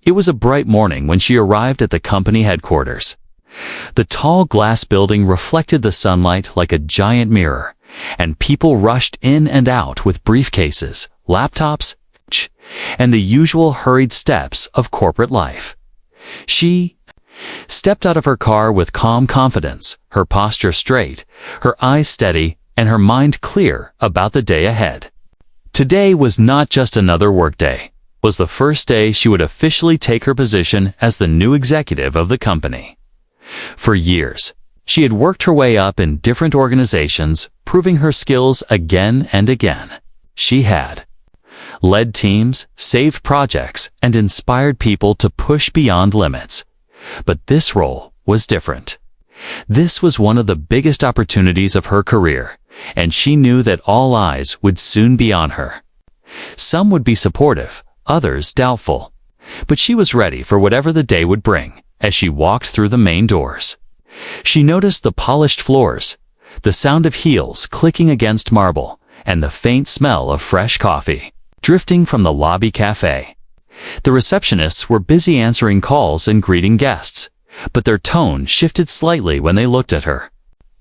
It was a bright morning when she arrived at the company headquarters. The tall glass building reflected the sunlight like a giant mirror, and people rushed in and out with briefcases, laptops, and the usual hurried steps of corporate life. She stepped out of her car with calm confidence, her posture straight, her eyes steady, and her mind clear about the day ahead. Today was not just another workday. It was the first day she would officially take her position as the new executive of the company. For years, she had worked her way up in different organizations, proving her skills again and again. She had led teams, saved projects, and inspired people to push beyond limits. But this role was different. This was one of the biggest opportunities of her career, and she knew that all eyes would soon be on her. Some would be supportive, others doubtful. But she was ready for whatever the day would bring as she walked through the main doors. She noticed the polished floors, the sound of heels clicking against marble, and the faint smell of fresh coffee drifting from the lobby cafe. The receptionists were busy answering calls and greeting guests, but their tone shifted slightly when they looked at her.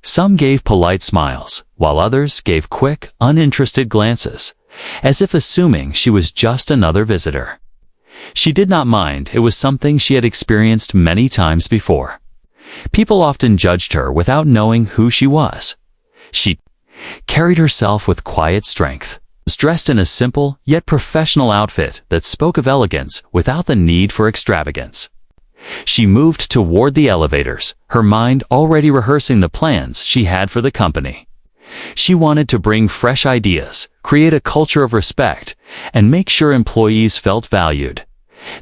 Some gave polite smiles, while others gave quick, uninterested glances, as if assuming she was just another visitor. She did not mind. It was something she had experienced many times before. People often judged her without knowing who she was. She carried herself with quiet strength, was dressed in a simple yet professional outfit that spoke of elegance without the need for extravagance. She moved toward the elevators, her mind already rehearsing the plans she had for the company. She wanted to bring fresh ideas, create a culture of respect, and make sure employees felt valued.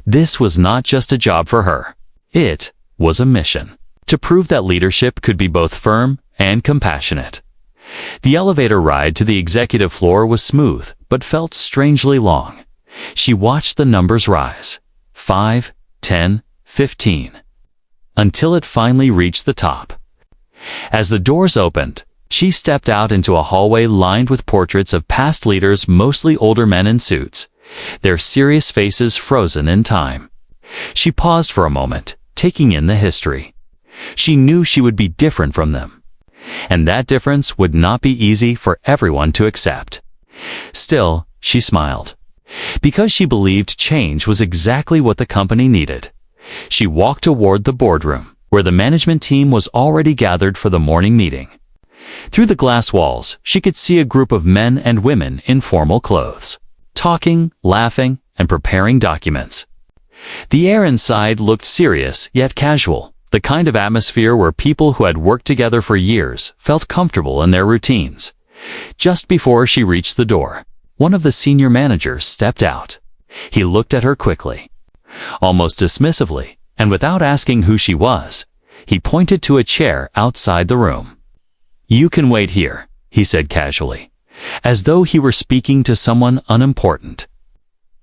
This was not just a job for her. It was a mission to prove that leadership could be both firm and compassionate. The elevator ride to the executive floor was smooth, but felt strangely long. She watched the numbers rise. 5, 10, 15. Until it finally reached the top. As the doors opened, she stepped out into a hallway lined with portraits of past leaders, mostly older men in suits, their serious faces frozen in time. She paused for a moment, taking in the history. She knew she would be different from them, and that difference would not be easy for everyone to accept. Still, she smiled, because she believed change was exactly what the company needed. She walked toward the boardroom, where the management team was already gathered for the morning meeting. Through the glass walls, she could see a group of men and women in formal clothes, talking, laughing, and preparing documents. The air inside looked serious yet casual, the kind of atmosphere where people who had worked together for years felt comfortable in their routines. Just before she reached the door, one of the senior managers stepped out. He looked at her quickly, almost dismissively, and without asking who she was, he pointed to a chair outside the room. "You can wait here," he said casually, as though he were speaking to someone unimportant.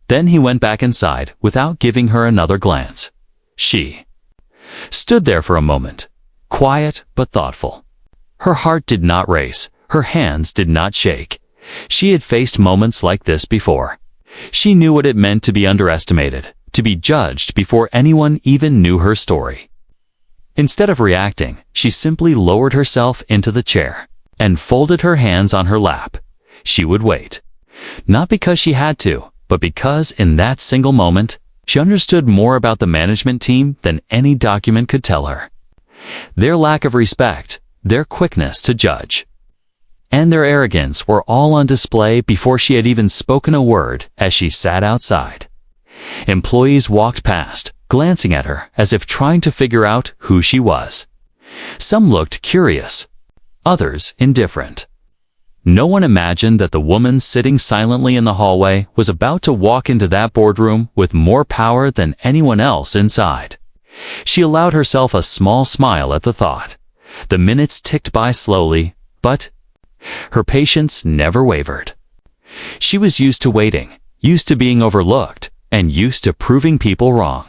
Then he went back inside without giving her another glance. She stood there for a moment, quiet but thoughtful. Her heart did not race, her hands did not shake. She had faced moments like this before. She knew what it meant to be underestimated, to be judged before anyone even knew her story. Instead of reacting, she simply lowered herself into the chair and folded her hands on her lap. She would wait. Not because she had to, but because in that single moment, she understood more about the management team than any document could tell her. Their lack of respect, their quickness to judge, and their arrogance were all on display before she had even spoken a word as she sat outside. Employees walked past, glancing at her as if trying to figure out who she was. Some looked curious, others indifferent. No one imagined that the woman sitting silently in the hallway was about to walk into that boardroom with more power than anyone else inside. She allowed herself a small smile at the thought. The minutes ticked by slowly, but her patience never wavered. She was used to waiting, used to being overlooked, and used to proving people wrong.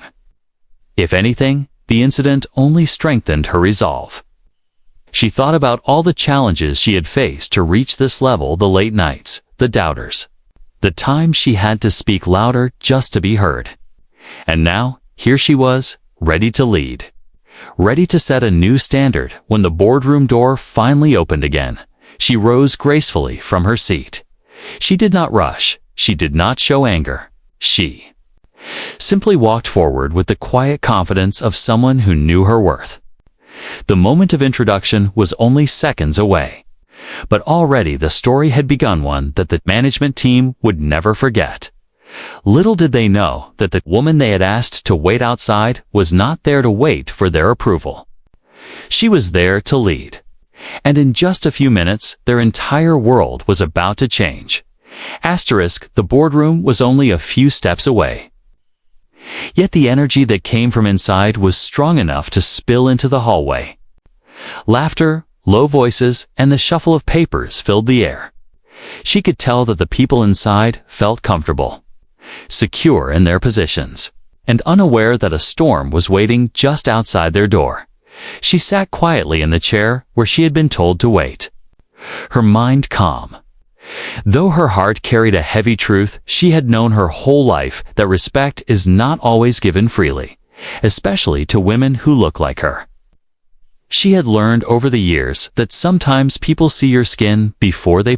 If anything, the incident only strengthened her resolve. She thought about all the challenges she had faced to reach this level, the late nights, the doubters, the times she had to speak louder just to be heard. And now, here she was, ready to lead. Ready to set a new standard. When the boardroom door finally opened again, she rose gracefully from her seat. She did not rush. She did not show anger. She simply walked forward with the quiet confidence of someone who knew her worth. The moment of introduction was only seconds away, but already the story had begun, one that the management team would never forget. Little did they know that the woman they had asked to wait outside was not there to wait for their approval. She was there to lead. And in just a few minutes, their entire world was about to change. The boardroom was only a few steps away. Yet the energy that came from inside was strong enough to spill into the hallway. Laughter, low voices, and the shuffle of papers filled the air. She could tell that the people inside felt comfortable, secure in their positions, and unaware that a storm was waiting just outside their door. She sat quietly in the chair where she had been told to wait, her mind calm. Though her heart carried a heavy truth, she had known her whole life that respect is not always given freely, especially to women who look like her. She had learned over the years that sometimes people see your skin before they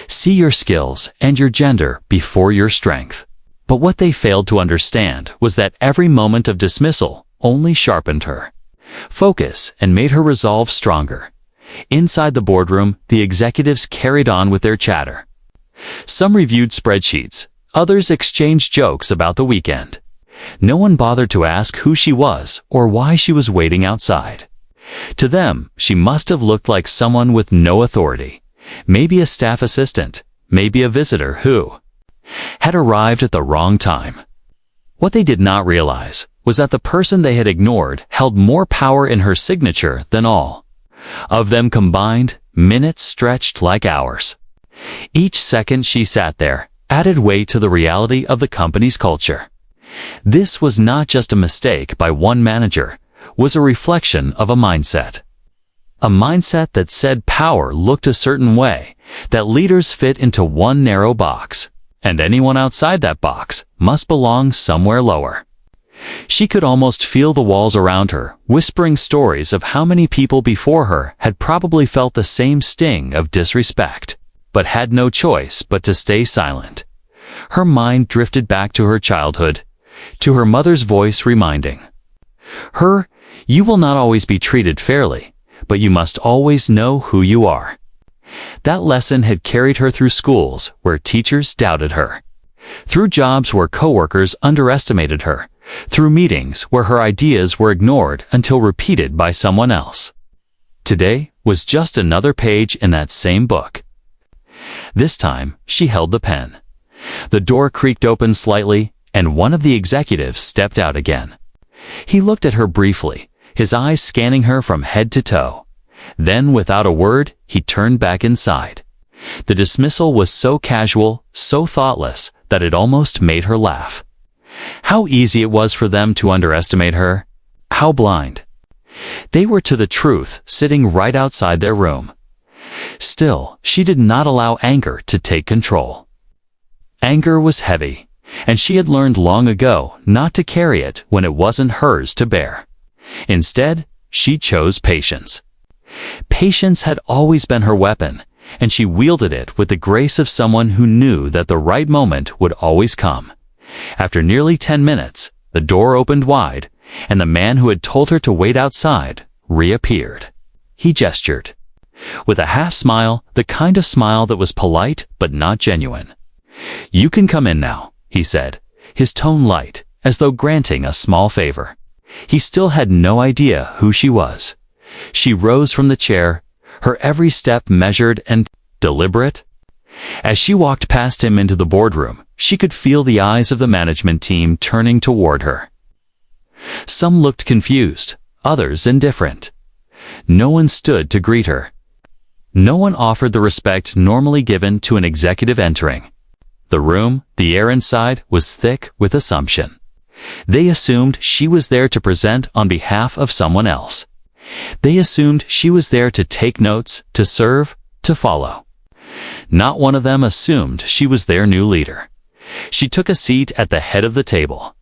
see your skills and your gender before your strength. But what they failed to understand was that every moment of dismissal only sharpened her focus and made her resolve stronger. Inside the boardroom, the executives carried on with their chatter. Some reviewed spreadsheets, others exchanged jokes about the weekend. No one bothered to ask who she was or why she was waiting outside. To them, she must have looked like someone with no authority, maybe a staff assistant, maybe a visitor who had arrived at the wrong time. What they did not realize was that the person they had ignored held more power in her signature than all of them combined. Minutes stretched like hours. Each second she sat there added weight to the reality of the company's culture. This was not just a mistake by one manager, was a reflection of a mindset. A mindset that said power looked a certain way, that leaders fit into one narrow box, and anyone outside that box must belong somewhere lower. She could almost feel the walls around her, whispering stories of how many people before her had probably felt the same sting of disrespect, but had no choice but to stay silent. Her mind drifted back to her childhood, to her mother's voice reminding her, "You will not always be treated fairly, but you must always know who you are." That lesson had carried her through schools where teachers doubted her, through jobs where coworkers underestimated her, through meetings where her ideas were ignored until repeated by someone else. Today was just another page in that same book. This time, she held the pen. The door creaked open slightly, and one of the executives stepped out again. He looked at her briefly, his eyes scanning her from head to toe. Then, without a word, he turned back inside. The dismissal was so casual, so thoughtless, that it almost made her laugh. How easy it was for them to underestimate her. How blind. They were to the truth, sitting right outside their room. Still, she did not allow anger to take control. Anger was heavy, and she had learned long ago not to carry it when it wasn't hers to bear. Instead, she chose patience. Patience had always been her weapon, and she wielded it with the grace of someone who knew that the right moment would always come. After nearly 10 minutes, the door opened wide, and the man who had told her to wait outside reappeared. He gestured, with a half smile, the kind of smile that was polite but not genuine. "You can come in now," he said, his tone light, as though granting a small favor. He still had no idea who she was. She rose from the chair, her every step measured and deliberate. As she walked past him into the boardroom, she could feel the eyes of the management team turning toward her. Some looked confused, others indifferent. No one stood to greet her. No one offered the respect normally given to an executive entering. The room, the air inside, was thick with assumption. They assumed she was there to present on behalf of someone else. They assumed she was there to take notes, to serve, to follow. Not one of them assumed she was their new leader. She took a seat at the head of the table.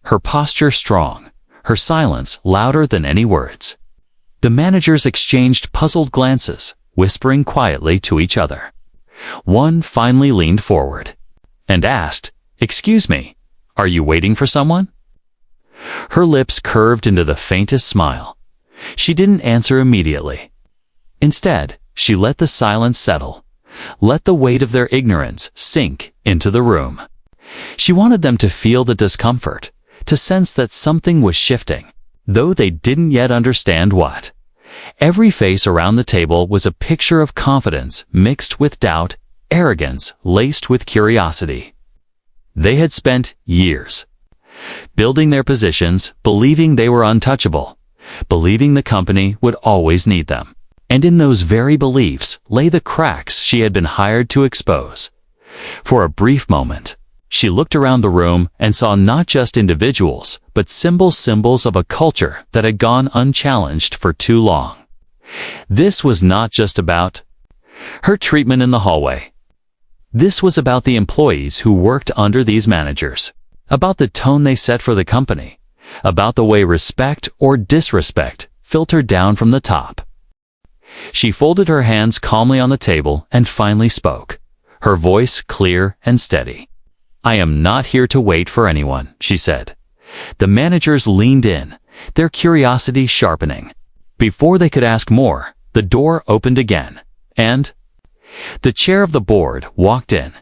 her posture strong, her silence louder than any words. The managers exchanged puzzled glances, whispering quietly to each other. One finally leaned forward and asked, "Excuse me, are you waiting for someone?" Her lips curved into the faintest smile. She didn't answer immediately. Instead, she let the silence settle, let the weight of their ignorance sink into the room. She wanted them to feel the discomfort, to sense that something was shifting, though they didn't yet understand what. Every face around the table was a picture of confidence mixed with doubt, arrogance laced with curiosity. They had spent years building their positions, believing they were untouchable, believing the company would always need them. And in those very beliefs lay the cracks she had been hired to expose. For a brief moment, she looked around the room and saw not just individuals, but symbols of a culture that had gone unchallenged for too long. This was not just about her treatment in the hallway. This was about the employees who worked under these managers, about the tone they set for the company, about the way respect or disrespect filtered down from the top. She folded her hands calmly on the table and finally spoke, her voice clear and steady. "I am not here to wait for anyone," she said. The managers leaned in, their curiosity sharpening. Before they could ask more, the door opened again, and the chair of the board walked in.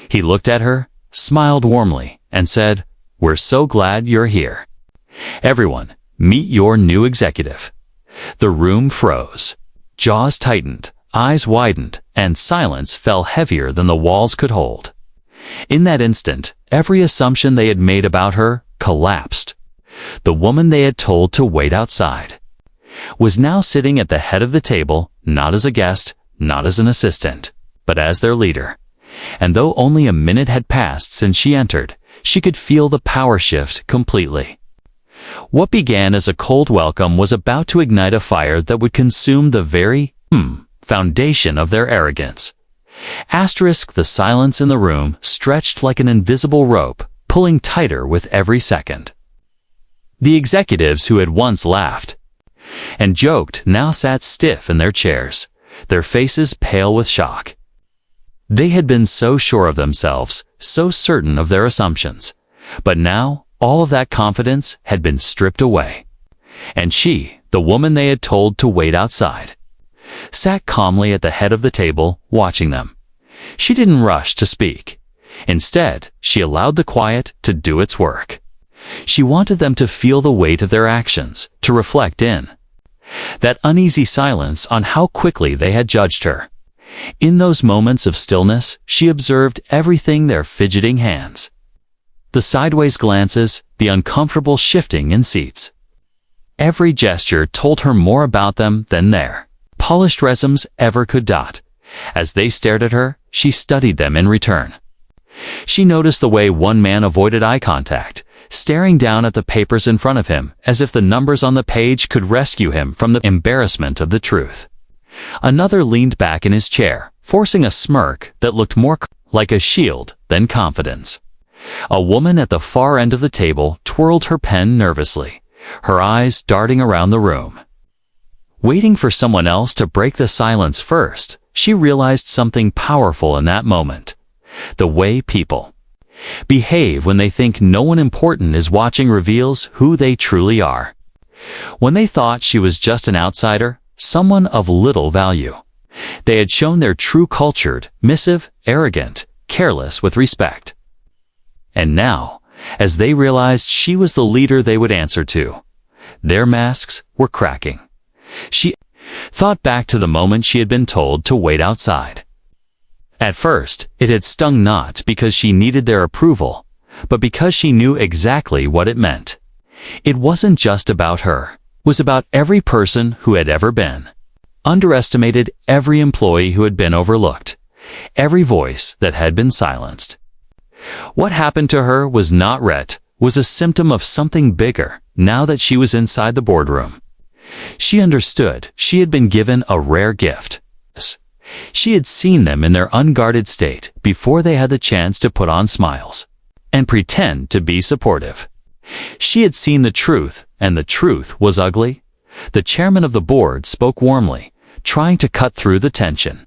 He looked at her, smiled warmly, and said, "We're so glad you're here. Everyone, meet your new executive." The room froze. Jaws tightened, eyes widened, and silence fell heavier than the walls could hold. In that instant, every assumption they had made about her collapsed. The woman they had told to wait outside was now sitting at the head of the table, not as a guest, not as an assistant, but as their leader. And though only a minute had passed since she entered, she could feel the power shift completely. What began as a cold welcome was about to ignite a fire that would consume the very foundation of their arrogance. The silence in the room stretched like an invisible rope, pulling tighter with every second. The executives who had once laughed and joked now sat stiff in their chairs, their faces pale with shock. They had been so sure of themselves, so certain of their assumptions, but now all of that confidence had been stripped away. And she, the woman they had told to wait outside, sat calmly at the head of the table, watching them. She didn't rush to speak. Instead, she allowed the quiet to do its work. She wanted them to feel the weight of their actions, to reflect in that uneasy silence on how quickly they had judged her. In those moments of stillness, she observed everything: their fidgeting hands, the sideways glances, the uncomfortable shifting in seats. Every gesture told her more about them than their polished resumes ever could. As they stared at her, she studied them in return. She noticed the way one man avoided eye contact, staring down at the papers in front of him as if the numbers on the page could rescue him from the embarrassment of the truth. Another leaned back in his chair, forcing a smirk that looked more like a shield than confidence. A woman at the far end of the table twirled her pen nervously, her eyes darting around the room. Waiting for someone else to break the silence first, she realized something powerful in that moment. The way people behave when they think no one important is watching reveals who they truly are. When they thought she was just an outsider, someone of little value, they had shown their true cultured, missive, arrogant, careless with respect. And now, as they realized she was the leader they would answer to, their masks were cracking. She thought back to the moment she had been told to wait outside. At first, it had stung not because she needed their approval, but because she knew exactly what it meant. It wasn't just about her. It was about every person who had ever been underestimated, every employee who had been overlooked, every voice that had been silenced. What happened to her was not was a symptom of something bigger. Now that she was inside the boardroom, she understood she had been given a rare gift. She had seen them in their unguarded state before they had the chance to put on smiles and pretend to be supportive. She had seen the truth, and the truth was ugly. The chairman of the board spoke warmly, trying to cut through the tension.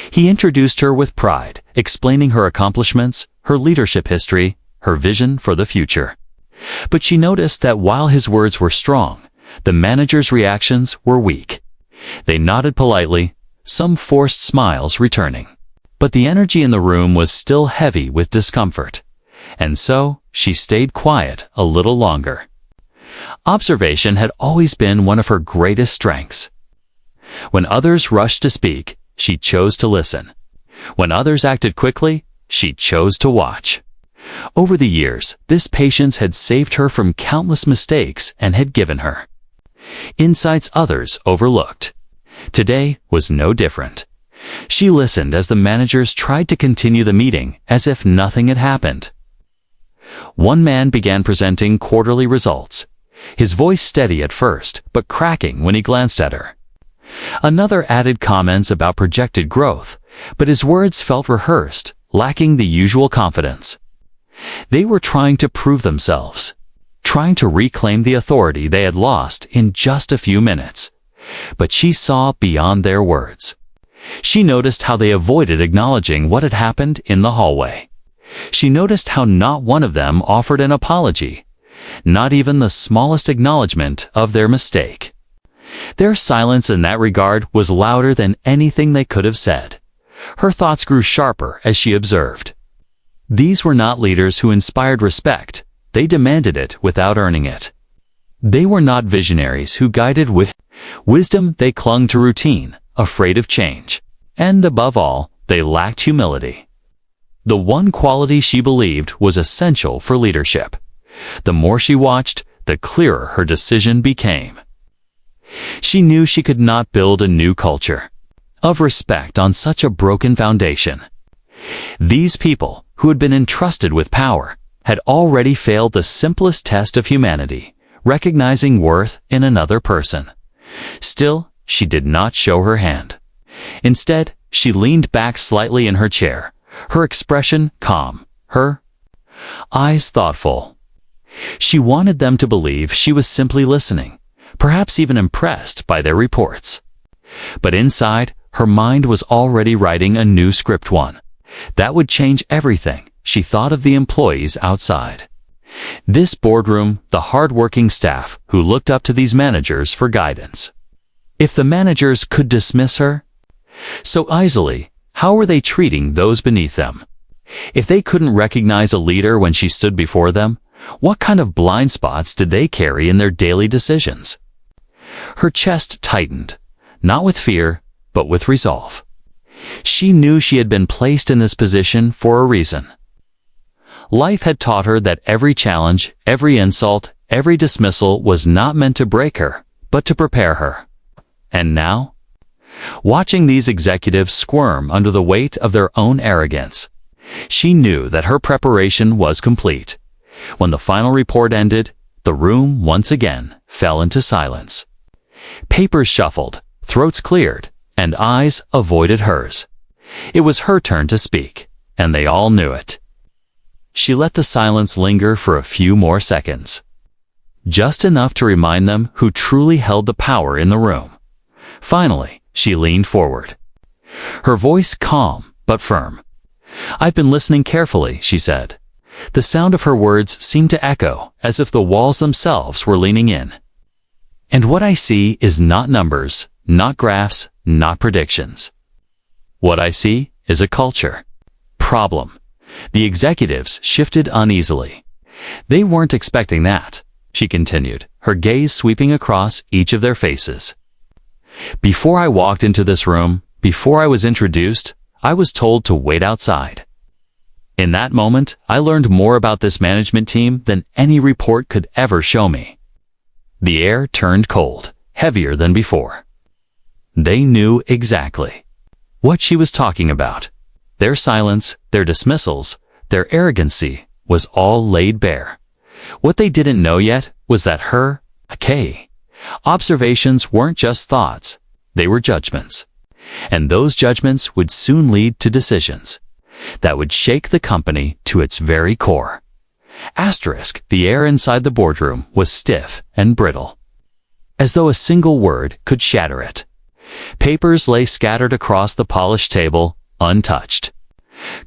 He introduced her with pride, explaining her accomplishments, her leadership history, her vision for the future. But she noticed that while his words were strong, the manager's reactions were weak. They nodded politely, some forced smiles returning. But the energy in the room was still heavy with discomfort. And so, she stayed quiet a little longer. Observation had always been one of her greatest strengths. When others rushed to speak, she chose to listen. When others acted quickly, she chose to watch. Over the years, this patience had saved her from countless mistakes and had given her insights others overlooked. Today was no different. She listened as the managers tried to continue the meeting as if nothing had happened. One man began presenting quarterly results, his voice steady at first, but cracking when he glanced at her. Another added comments about projected growth, but his words felt rehearsed, lacking the usual confidence. They were trying to prove themselves, trying to reclaim the authority they had lost in just a few minutes. But she saw beyond their words. She noticed how they avoided acknowledging what had happened in the hallway. She noticed how not one of them offered an apology, not even the smallest acknowledgement of their mistake. Their silence in that regard was louder than anything they could have said. Her thoughts grew sharper as she observed. These were not leaders who inspired respect. They demanded it without earning it. They were not visionaries who guided with wisdom. They clung to routine, afraid of change. And above all, they lacked humility. The one quality she believed was essential for leadership. The more she watched, the clearer her decision became. She knew she could not build a new culture of respect on such a broken foundation. These people, who had been entrusted with power, had already failed the simplest test of humanity, recognizing worth in another person. Still, she did not show her hand. Instead, she leaned back slightly in her chair, her expression calm, her eyes thoughtful. She wanted them to believe she was simply listening, perhaps even impressed by their reports. But inside, her mind was already writing a new script, one that would change everything. She thought of the employees outside this boardroom, the hard-working staff who looked up to these managers for guidance. If the managers could dismiss her so easily, how were they treating those beneath them? If they couldn't recognize a leader when she stood before them, what kind of blind spots did they carry in their daily decisions? Her chest tightened, not with fear, but with resolve. She knew she had been placed in this position for a reason. Life had taught her that every challenge, every insult, every dismissal was not meant to break her, but to prepare her. And now, watching these executives squirm under the weight of their own arrogance, she knew that her preparation was complete. When the final report ended, the room once again fell into silence. Papers shuffled, throats cleared, and eyes avoided hers. It was her turn to speak, and they all knew it. She let the silence linger for a few more seconds, just enough to remind them who truly held the power in the room. Finally, she leaned forward, her voice calm but firm. "I've been listening carefully," she said. The sound of her words seemed to echo, as if the walls themselves were leaning in. "And what I see is not numbers, not graphs, not predictions. What I see is a culture problem." The executives shifted uneasily. "They weren't expecting that," she continued, her gaze sweeping across each of their faces. "Before I walked into this room, before I was introduced, I was told to wait outside. In that moment, I learned more about this management team than any report could ever show me." The air turned cold, heavier than before. They knew exactly what she was talking about. Their silence, their dismissals, their arrogancy was all laid bare. What they didn't know yet was that her observations weren't just thoughts, they were judgments. And those judgments would soon lead to decisions that would shake the company to its very core. The air inside the boardroom was stiff and brittle, as though a single word could shatter it. Papers lay scattered across the polished table, untouched.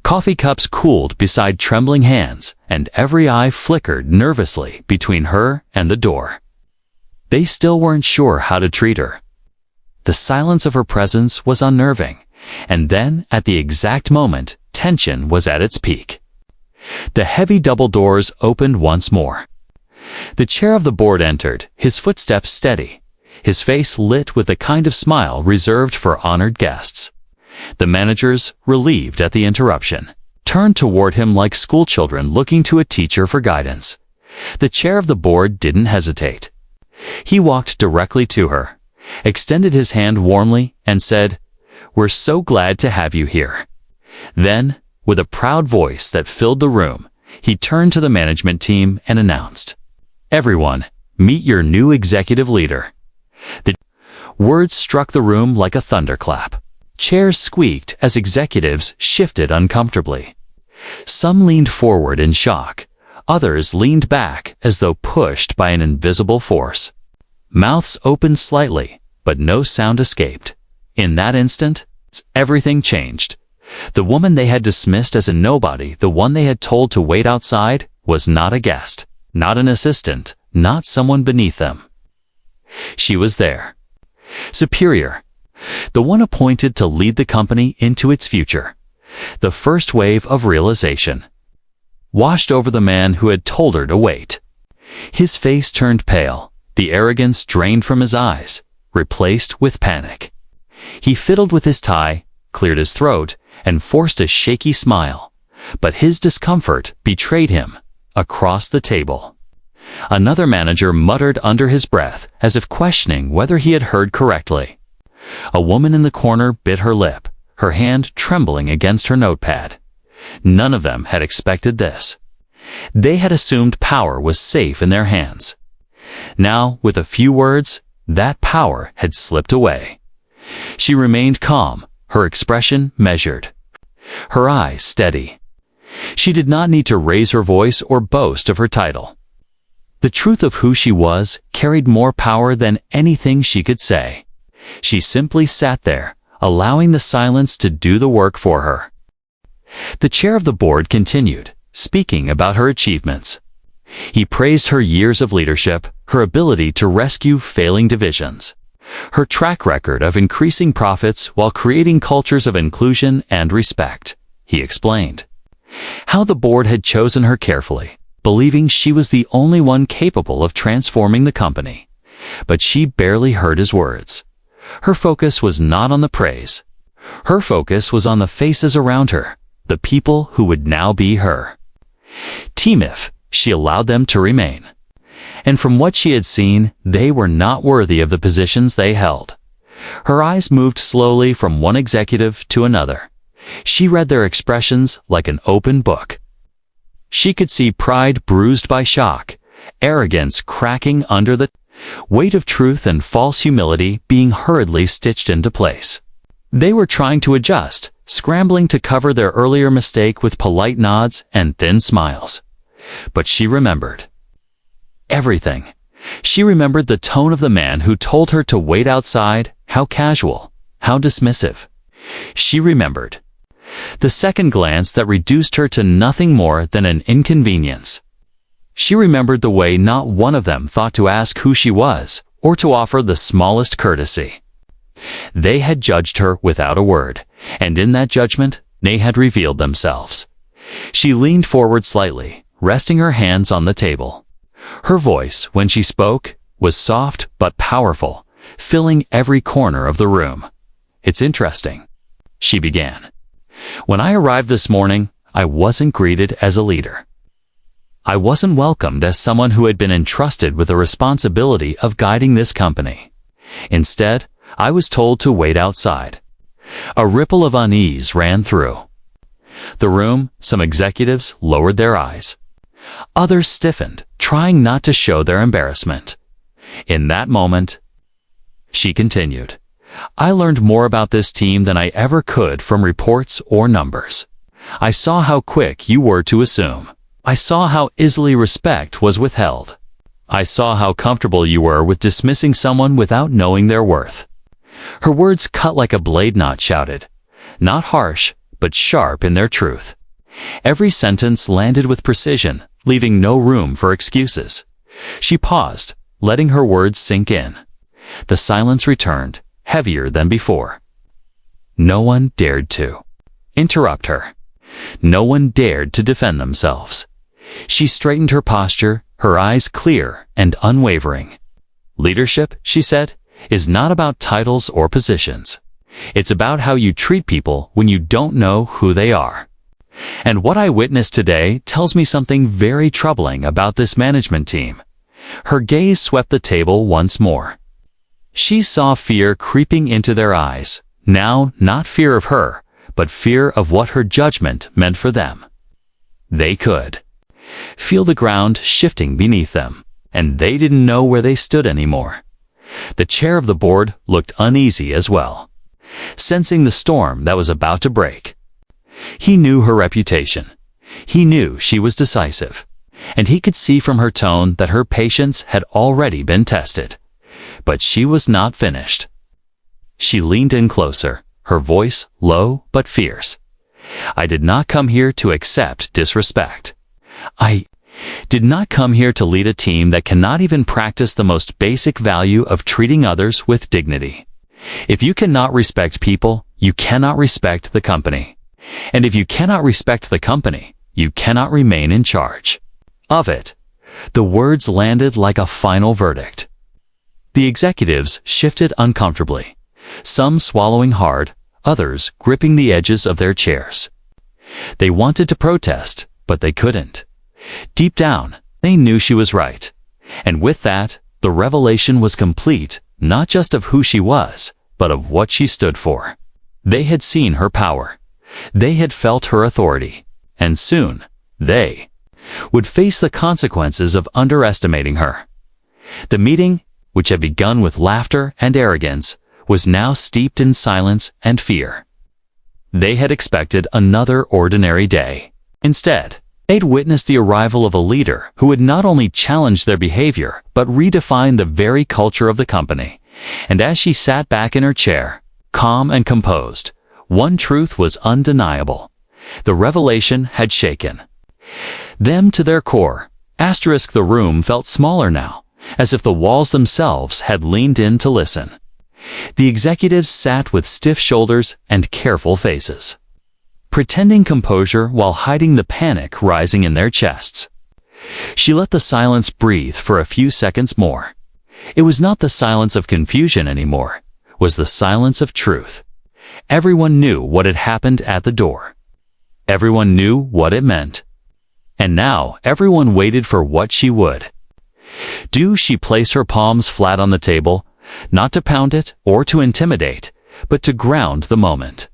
Coffee cups cooled beside trembling hands, and every eye flickered nervously between her and the door. They still weren't sure how to treat her. The silence of her presence was unnerving, and then, at the exact moment, tension was at its peak. The heavy double doors opened once more. The chair of the board entered, his footsteps steady, his face lit with the kind of smile reserved for honored guests. The managers, relieved at the interruption, turned toward him like schoolchildren looking to a teacher for guidance. The chair of the board didn't hesitate. He walked directly to her, extended his hand warmly, and said, "We're so glad to have you here." Then, with a proud voice that filled the room, he turned to the management team and announced, "Everyone, meet your new executive leader." The words struck the room like a thunderclap. Chairs squeaked as executives shifted uncomfortably. Some leaned forward in shock. Others leaned back as though pushed by an invisible force. Mouths opened slightly, but no sound escaped. In that instant, everything changed. The woman they had dismissed as a nobody, the one they had told to wait outside, was not a guest, not an assistant, not someone beneath them. She was there. Superior. The one appointed to lead the company into its future. The first wave of realization washed over the man who had told her to wait. His face turned pale, the arrogance drained from his eyes, replaced with panic. He fiddled with his tie, cleared his throat, and forced a shaky smile, but his discomfort betrayed him. Across the table, another manager muttered under his breath as if questioning whether he had heard correctly. A woman in the corner bit her lip, her hand trembling against her notepad. None of them had expected this. They had assumed power was safe in their hands. Now, with a few words, that power had slipped away. She remained calm, her expression measured, her eyes steady. She did not need to raise her voice or boast of her title. The truth of who she was carried more power than anything she could say. She simply sat there, allowing the silence to do the work for her. The chair of the board continued, speaking about her achievements. He praised her years of leadership, her ability to rescue failing divisions, her track record of increasing profits while creating cultures of inclusion and respect. He explained how the board had chosen her carefully, believing she was the only one capable of transforming the company. But she barely heard his words. Her focus was not on the praise. Her focus was on the faces around her, the people who would now be her team if she allowed them to remain. And from what she had seen, they were not worthy of the positions they held. Her eyes moved slowly from one executive to another. She read their expressions like an open book. She could see pride bruised by shock, arrogance cracking under the weight of truth, and false humility being hurriedly stitched into place. They were trying to adjust, scrambling to cover their earlier mistake with polite nods and thin smiles. But she remembered everything. She remembered the tone of the man who told her to wait outside, how casual, how dismissive. She remembered the second glance that reduced her to nothing more than an inconvenience. She remembered the way not one of them thought to ask who she was, or to offer the smallest courtesy. They had judged her without a word, and in that judgment, they had revealed themselves. She leaned forward slightly, resting her hands on the table. Her voice, when she spoke, was soft but powerful, filling every corner of the room. "It's interesting," she began. "When I arrived this morning, I wasn't greeted as a leader. I wasn't welcomed as someone who had been entrusted with the responsibility of guiding this company. Instead, I was told to wait outside." A ripple of unease ran through the room. Some executives lowered their eyes. Others stiffened, trying not to show their embarrassment. In that moment, she continued, "I learned more about this team than I ever could from reports or numbers. I saw how quick you were to assume. I saw how easily respect was withheld. I saw how comfortable you were with dismissing someone without knowing their worth. Her words cut like a blade not shouted, not harsh, but sharp in their truth. Every sentence landed with precision, leaving no room for excuses. She paused, letting her words sink in. The silence returned, heavier than before. No one dared to interrupt her. No one dared to defend themselves. She straightened her posture, her eyes clear and unwavering. Leadership, she said, is not about titles or positions. It's about how you treat people when you don't know who they are. And what I witnessed today tells me something very troubling about this management team. Her gaze swept the table once more. She saw fear creeping into their eyes, now not fear of her, but fear of what her judgment meant for them. They could feel the ground shifting beneath them, and they didn't know where they stood anymore. The chair of the board looked uneasy as well, sensing the storm that was about to break. He knew her reputation. He knew she was decisive, and he could see from her tone that her patience had already been tested. But she was not finished. She leaned in closer, her voice low but fierce. I did not come here to accept disrespect. I did not come here to lead a team that cannot even practice the most basic value of treating others with dignity. If you cannot respect people, you cannot respect the company. And if you cannot respect the company, you cannot remain in charge of it. The words landed like a final verdict. The executives shifted uncomfortably, some swallowing hard, others gripping the edges of their chairs. They wanted to protest, but they couldn't. Deep down, they knew she was right. And with that, the revelation was complete, not just of who she was, but of what she stood for. They had seen her power. They had felt her authority. And soon, they would face the consequences of underestimating her. The meeting, which had begun with laughter and arrogance, was now steeped in silence and fear. They had expected another ordinary day. Instead, they'd witnessed the arrival of a leader who would not only challenge their behavior, but redefine the very culture of the company. And as she sat back in her chair, calm and composed, one truth was undeniable. The revelation had shaken them to their core. The room felt smaller now, as if the walls themselves had leaned in to listen. The executives sat with stiff shoulders and careful faces, pretending composure while hiding the panic rising in their chests. She let the silence breathe for a few seconds more. It was not the silence of confusion anymore, it was the silence of truth. Everyone knew what had happened at the door. Everyone knew what it meant. And now everyone waited for what she would do. She placed her palms flat on the table, not to pound it or to intimidate, but to ground the moment.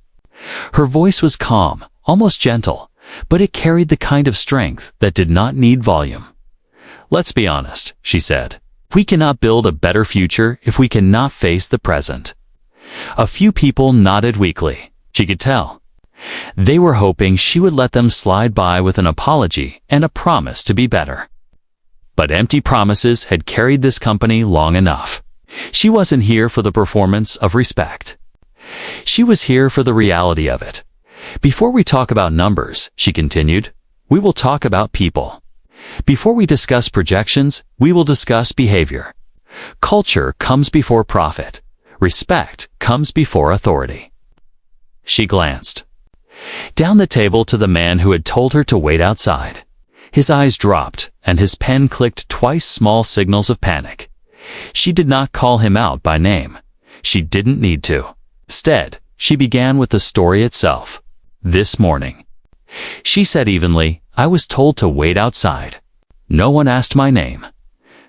Her voice was calm, almost gentle, but it carried the kind of strength that did not need volume. Let's be honest, she said. We cannot build a better future if we cannot face the present. A few people nodded weakly. She could tell. They were hoping she would let them slide by with an apology and a promise to be better. But empty promises had carried this company long enough. She wasn't here for the performance of respect. She was here for the reality of it. Before we talk about numbers, she continued, we will talk about people. Before we discuss projections, we will discuss behavior. Culture comes before profit. Respect comes before authority. She glanced down the table to the man who had told her to wait outside. His eyes dropped, and his pen clicked twice, small signals of panic. She did not call him out by name. She didn't need to. Instead, she began with the story itself. This morning, she said evenly, I was told to wait outside. No one asked my name.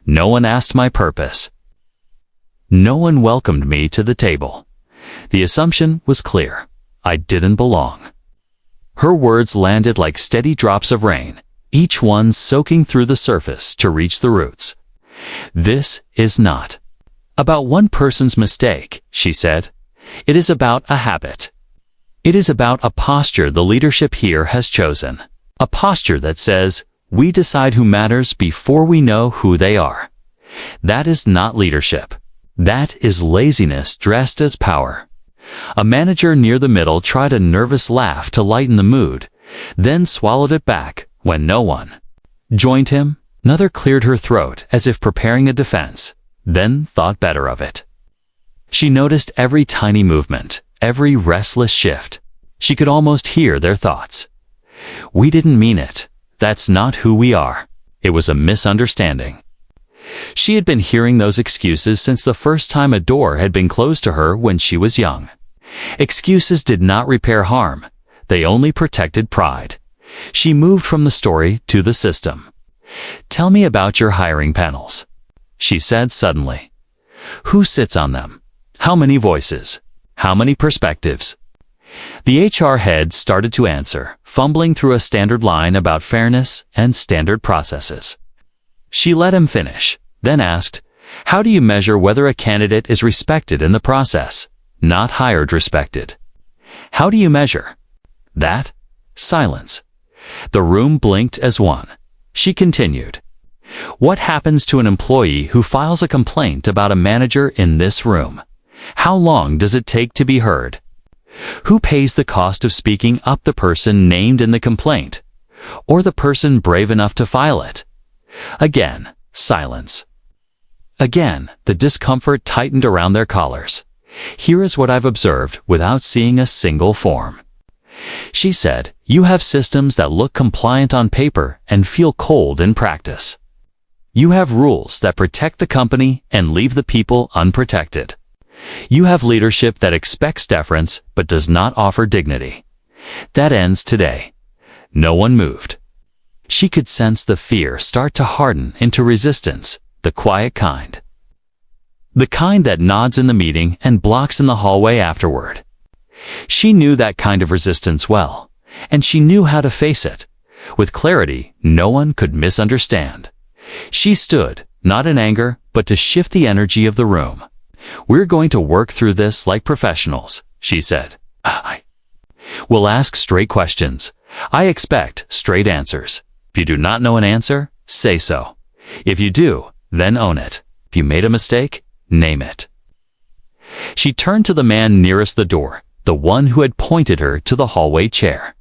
No one asked my purpose. No one welcomed me to the table. The assumption was clear. I didn't belong. Her words landed like steady drops of rain, each one soaking through the surface to reach the roots. This is not about one person's mistake, she said. It is about a habit. It is about a posture the leadership here has chosen. A posture that says, We decide who matters before we know who they are. That is not leadership. That is laziness dressed as power. A manager near the middle tried a nervous laugh to lighten the mood, then swallowed it back when no one joined him. Another cleared her throat as if preparing a defense, then thought better of it. She noticed every tiny movement, every restless shift. She could almost hear their thoughts. We didn't mean it. That's not who we are. It was a misunderstanding. She had been hearing those excuses since the first time a door had been closed to her when she was young. Excuses did not repair harm. They only protected pride. She moved from the story to the system. Tell me about your hiring panels, she said suddenly. Who sits on them? How many voices? How many perspectives? The HR head started to answer, fumbling through a standard line about fairness and standard processes. She let him finish, then asked, how do you measure whether a candidate is respected in the process, not hired respected? How do you measure that? Silence. The room blinked as one. She continued, what happens to an employee who files a complaint about a manager in this room? How long does it take to be heard? Who pays the cost of speaking up, the person named in the complaint, or the person brave enough to file it? Again, silence. Again, the discomfort tightened around their collars. Here is what I've observed without seeing a single form. She said, you have systems that look compliant on paper and feel cold in practice. You have rules that protect the company and leave the people unprotected. You have leadership that expects deference but does not offer dignity. That ends today. No one moved. She could sense the fear start to harden into resistance, the quiet kind. The kind that nods in the meeting and blocks in the hallway afterward. She knew that kind of resistance well, and she knew how to face it. With clarity no one could misunderstand. She stood, not in anger, but to shift the energy of the room. We're going to work through this like professionals, she said. We'll ask straight questions. I expect straight answers. If you do not know an answer, say so. If you do, then own it. If you made a mistake, name it. She turned to the man nearest the door, the one who had pointed her to the hallway chair.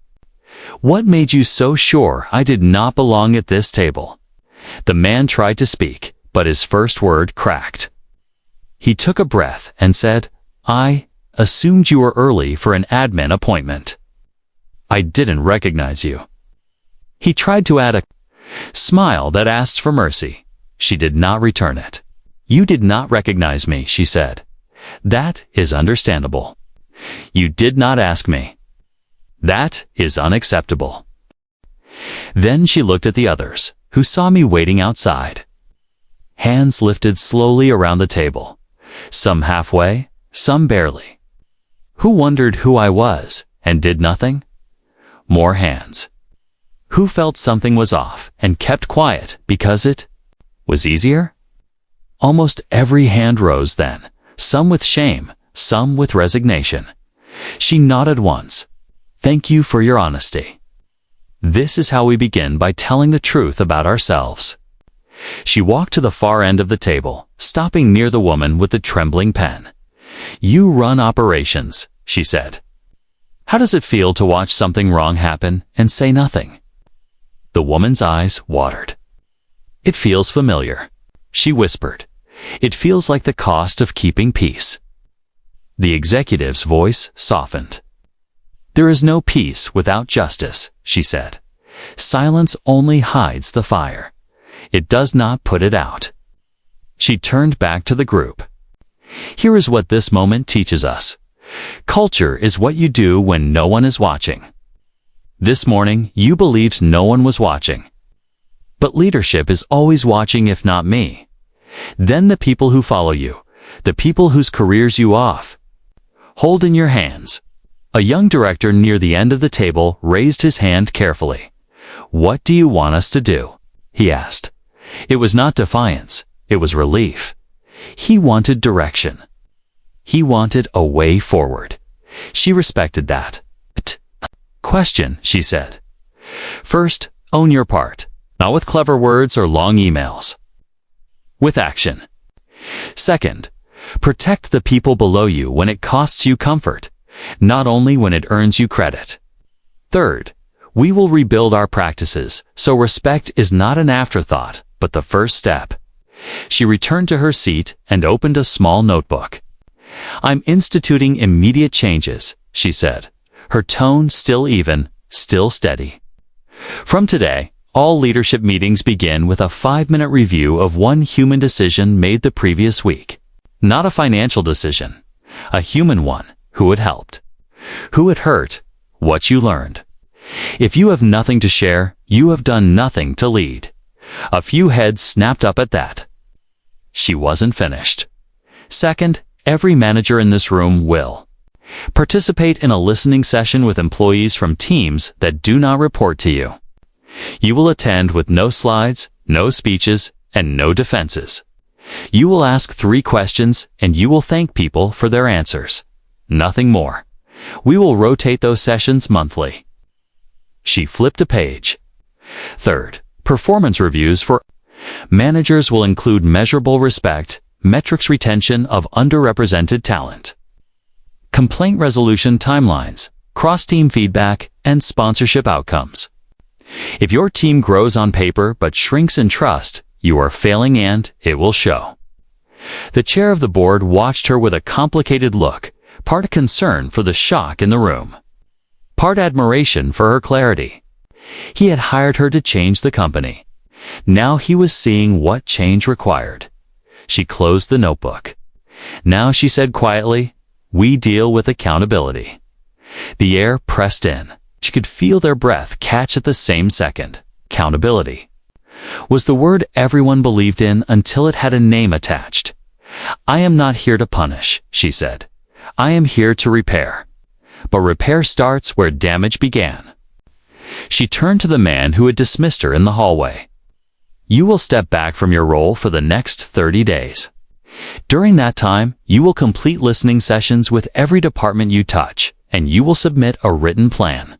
What made you so sure I did not belong at this table? The man tried to speak, but his first word cracked. He took a breath and said, I assumed you were early for an admin appointment. I didn't recognize you. He tried to add a smile that asked for mercy. She did not return it. You did not recognize me, she said. That is understandable. You did not ask me. That is unacceptable. Then she looked at the others, who saw me waiting outside. Hands lifted slowly around the table, some halfway, some barely. Who wondered who I was and did nothing? More hands. Who felt something was off and kept quiet because it was easier? Almost every hand rose then, some with shame, some with resignation. She nodded once. Thank you for your honesty. This is how we begin, by telling the truth about ourselves. She walked to the far end of the table, stopping near the woman with the trembling pen. You run operations, she said. How does it feel to watch something wrong happen and say nothing? The woman's eyes watered. It feels familiar, she whispered. It feels like the cost of keeping peace. The executive's voice softened. There is no peace without justice, she said. Silence only hides the fire. It does not put it out. She turned back to the group. Here is what this moment teaches us. Culture is what you do when no one is watching. This morning, you believed no one was watching. But leadership is always watching, if not me. Then the people who follow you, the people whose careers you off, hold in your hands. A young director near the end of the table raised his hand carefully. What do you want us to do? He asked. It was not defiance, it was relief. He wanted direction. He wanted a way forward. She respected that. Question, she said. First, own your part. not with clever words or long emails. With action. Second, protect the people below you when it costs you comfort, not only when it earns you credit. Third, we will rebuild our practices, so respect is not an afterthought, but the first step. She returned to her seat and opened a small notebook. I'm instituting immediate changes, she said, her tone still even, still steady. From today, all leadership meetings begin with a 5-minute review of one human decision made the previous week. Not a financial decision, a human one. Who it helped, who it hurt, what you learned. If you have nothing to share, you have done nothing to lead. A few heads snapped up at that. She wasn't finished. Second, every manager in this room will participate in a listening session with employees from teams that do not report to you. You will attend with no slides, no speeches, and no defenses. You will ask 3 questions, and you will thank people for their answers. Nothing more. We will rotate those sessions monthly. She flipped a page. Third, performance reviews for managers will include measurable respect, metrics retention of underrepresented talent, complaint resolution timelines, cross-team feedback, and sponsorship outcomes. If your team grows on paper but shrinks in trust, you are failing and it will show. The chair of the board watched her with a complicated look, part concern for the shock in the room, part admiration for her clarity. He had hired her to change the company. Now he was seeing what change required. She closed the notebook. Now she said quietly, "We deal with accountability." The air pressed in. She could feel their breath catch at the same second. Accountability was the word everyone believed in until it had a name attached. "I am not here to punish," she said. "I am here to repair." But repair starts where damage began. She turned to the man who had dismissed her in the hallway. "You will step back from your role for the next 30 days. During that time, you will complete listening sessions with every department you touch, and you will submit a written plan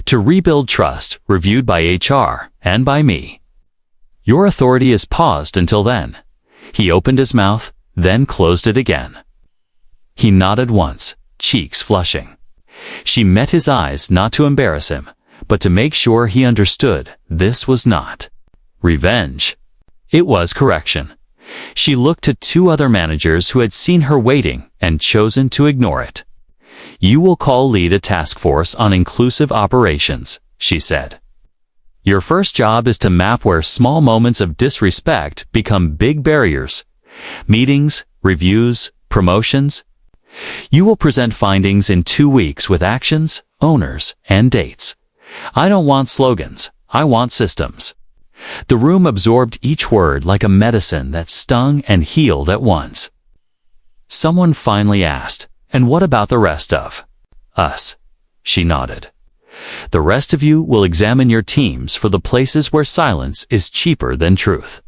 to rebuild trust, reviewed by HR and by me. Your authority is paused until then." He opened his mouth, then closed it again. He nodded once, cheeks flushing. She met his eyes not to embarrass him, but to make sure he understood this was not revenge. It was correction. She looked to 2 other managers who had seen her waiting and chosen to ignore it. "You will lead a task force on inclusive operations," she said. "Your first job is to map where small moments of disrespect become big barriers. Meetings, reviews, promotions. You will present findings in 2 weeks with actions, owners, and dates. I don't want slogans. I want systems." The room absorbed each word like a medicine that stung and healed at once. Someone finally asked, "And what about the rest of us?" She nodded. "The rest of you will examine your teams for the places where silence is cheaper than truth.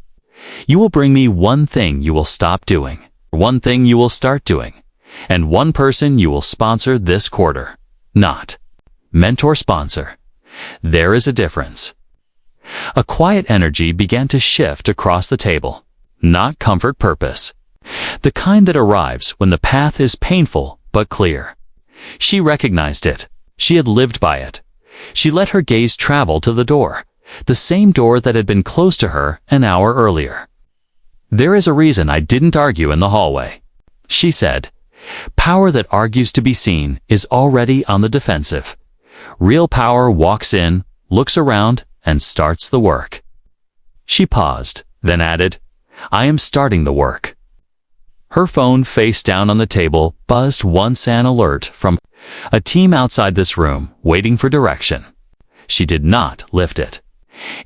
You will bring me 1 thing you will stop doing, 1 thing you will start doing, and 1 person you will sponsor this quarter. Not mentor sponsor. There is a difference." A quiet energy began to shift across the table. Not comfort purpose. The kind that arrives when the path is painful but clear. She recognized it. She had lived by it. She let her gaze travel to the door, the same door that had been closed to her an hour earlier. "There is a reason I didn't argue in the hallway," she said. "Power that argues to be seen is already on the defensive. Real power walks in, looks around, and starts the work." She paused, then added, "I am starting the work." Her phone, face down on the table, buzzed once, an alert from a team outside this room, waiting for direction. She did not lift it.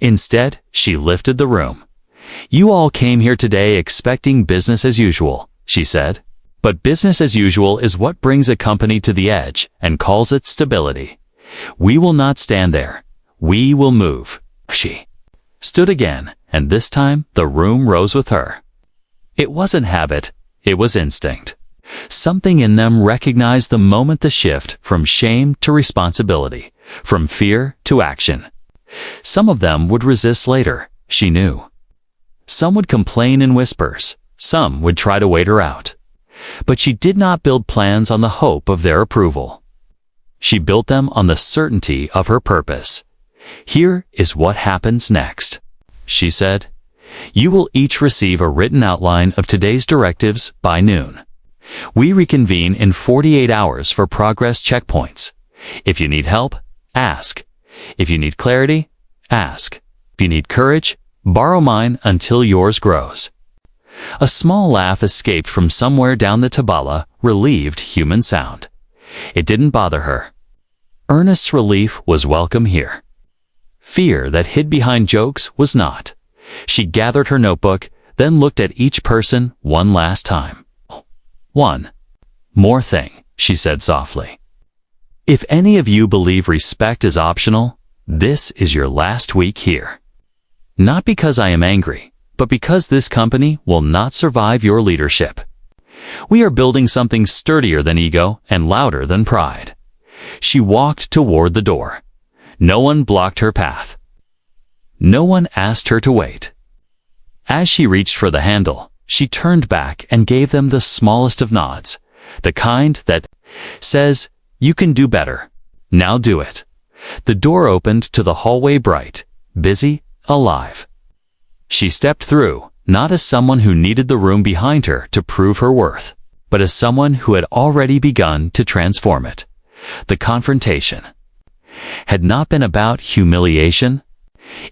Instead, she lifted the room. "You all came here today expecting business as usual," she said. "But business as usual is what brings a company to the edge and calls it stability. We will not stand there. We will move." She stood again, and this time the room rose with her. It wasn't habit, it was instinct. Something in them recognized the moment the shift from shame to responsibility, from fear to action. Some of them would resist later, she knew. Some would complain in whispers, some would try to wait her out. But she did not build plans on the hope of their approval. She built them on the certainty of her purpose. "Here is what happens next," she said. "You will each receive a written outline of today's directives by noon. We reconvene in 48 hours for progress checkpoints. If you need help, ask. If you need clarity, ask. If you need courage, borrow mine until yours grows." A small laugh escaped from somewhere down the tabala, relieved human sound. It didn't bother her. Ernest's relief was welcome here. Fear that hid behind jokes was not. She gathered her notebook, then looked at each person one last time. "One more thing," she said softly. "If any of you believe respect is optional, this is your last week here. Not because I am angry, but because this company will not survive your leadership. We are building something sturdier than ego and louder than pride." She walked toward the door. No one blocked her path. No one asked her to wait. As she reached for the handle, she turned back and gave them the smallest of nods, the kind that says, "You can do better. Now do it." The door opened to the hallway, bright, busy, alive. She stepped through, not as someone who needed the room behind her to prove her worth, but as someone who had already begun to transform it. The confrontation had not been about humiliation.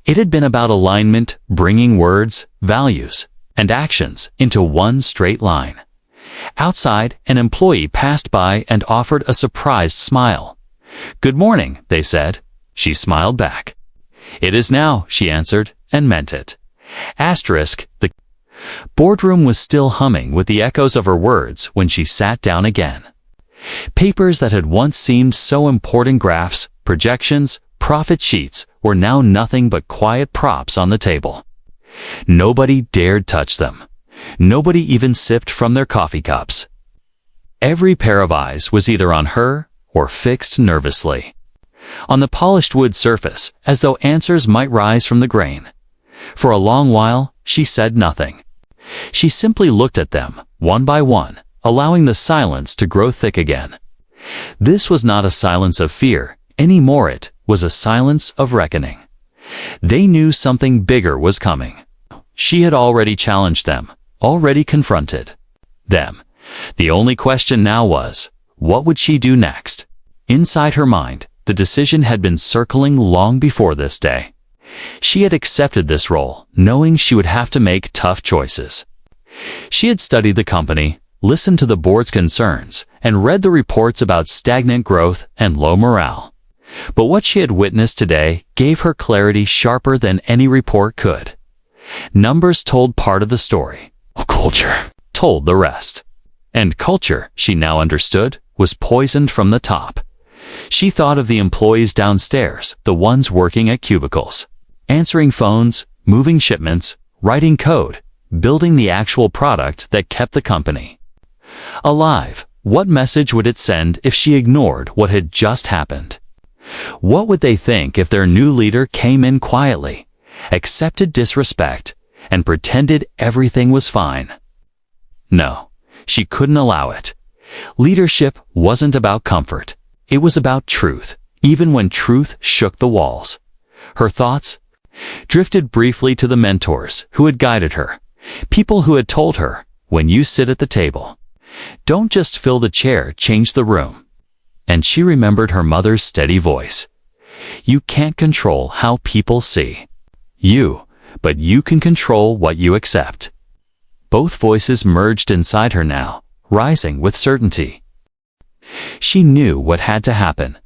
It had been about alignment, bringing words, values, and actions into one straight line. Outside, an employee passed by and offered a surprised smile. "Good morning," they said. She smiled back. "It is now," she answered, and meant it. The boardroom was still humming with the echoes of her words when she sat down again. Papers that had once seemed so important, graphs, projections, profit sheets, were now nothing but quiet props on the table. Nobody dared touch them. Nobody even sipped from their coffee cups. Every pair of eyes was either on her or fixed nervously on the polished wood surface, as though answers might rise from the grain. For a long while, she said nothing. She simply looked at them, one by one, allowing the silence to grow thick again. This was not a silence of fear, any more it was a silence of reckoning. They knew something bigger was coming. She had already challenged them, already confronted them. The only question now was, what would she do next? Inside her mind, the decision had been circling long before this day. She had accepted this role, knowing she would have to make tough choices. She had studied the company, listened to the board's concerns, and read the reports about stagnant growth and low morale. But what she had witnessed today gave her clarity sharper than any report could. Numbers told part of the story. Culture told the rest. And culture, she now understood, was poisoned from the top. She thought of the employees downstairs, the ones working at cubicles, answering phones, moving shipments, writing code, building the actual product that kept the company alive. What message would it send if she ignored what had just happened? What would they think if their new leader came in quietly, accepted disrespect, and pretended everything was fine? No, she couldn't allow it. Leadership wasn't about comfort. It was about truth, even when truth shook the walls. Her thoughts drifted briefly to the mentors who had guided her, people who had told her, when you sit at the table, don't just fill the chair, change the room. And she remembered her mother's steady voice. You can't control how people see you, but you can control what you accept. Both voices merged inside her now, rising with certainty. She knew what had to happen.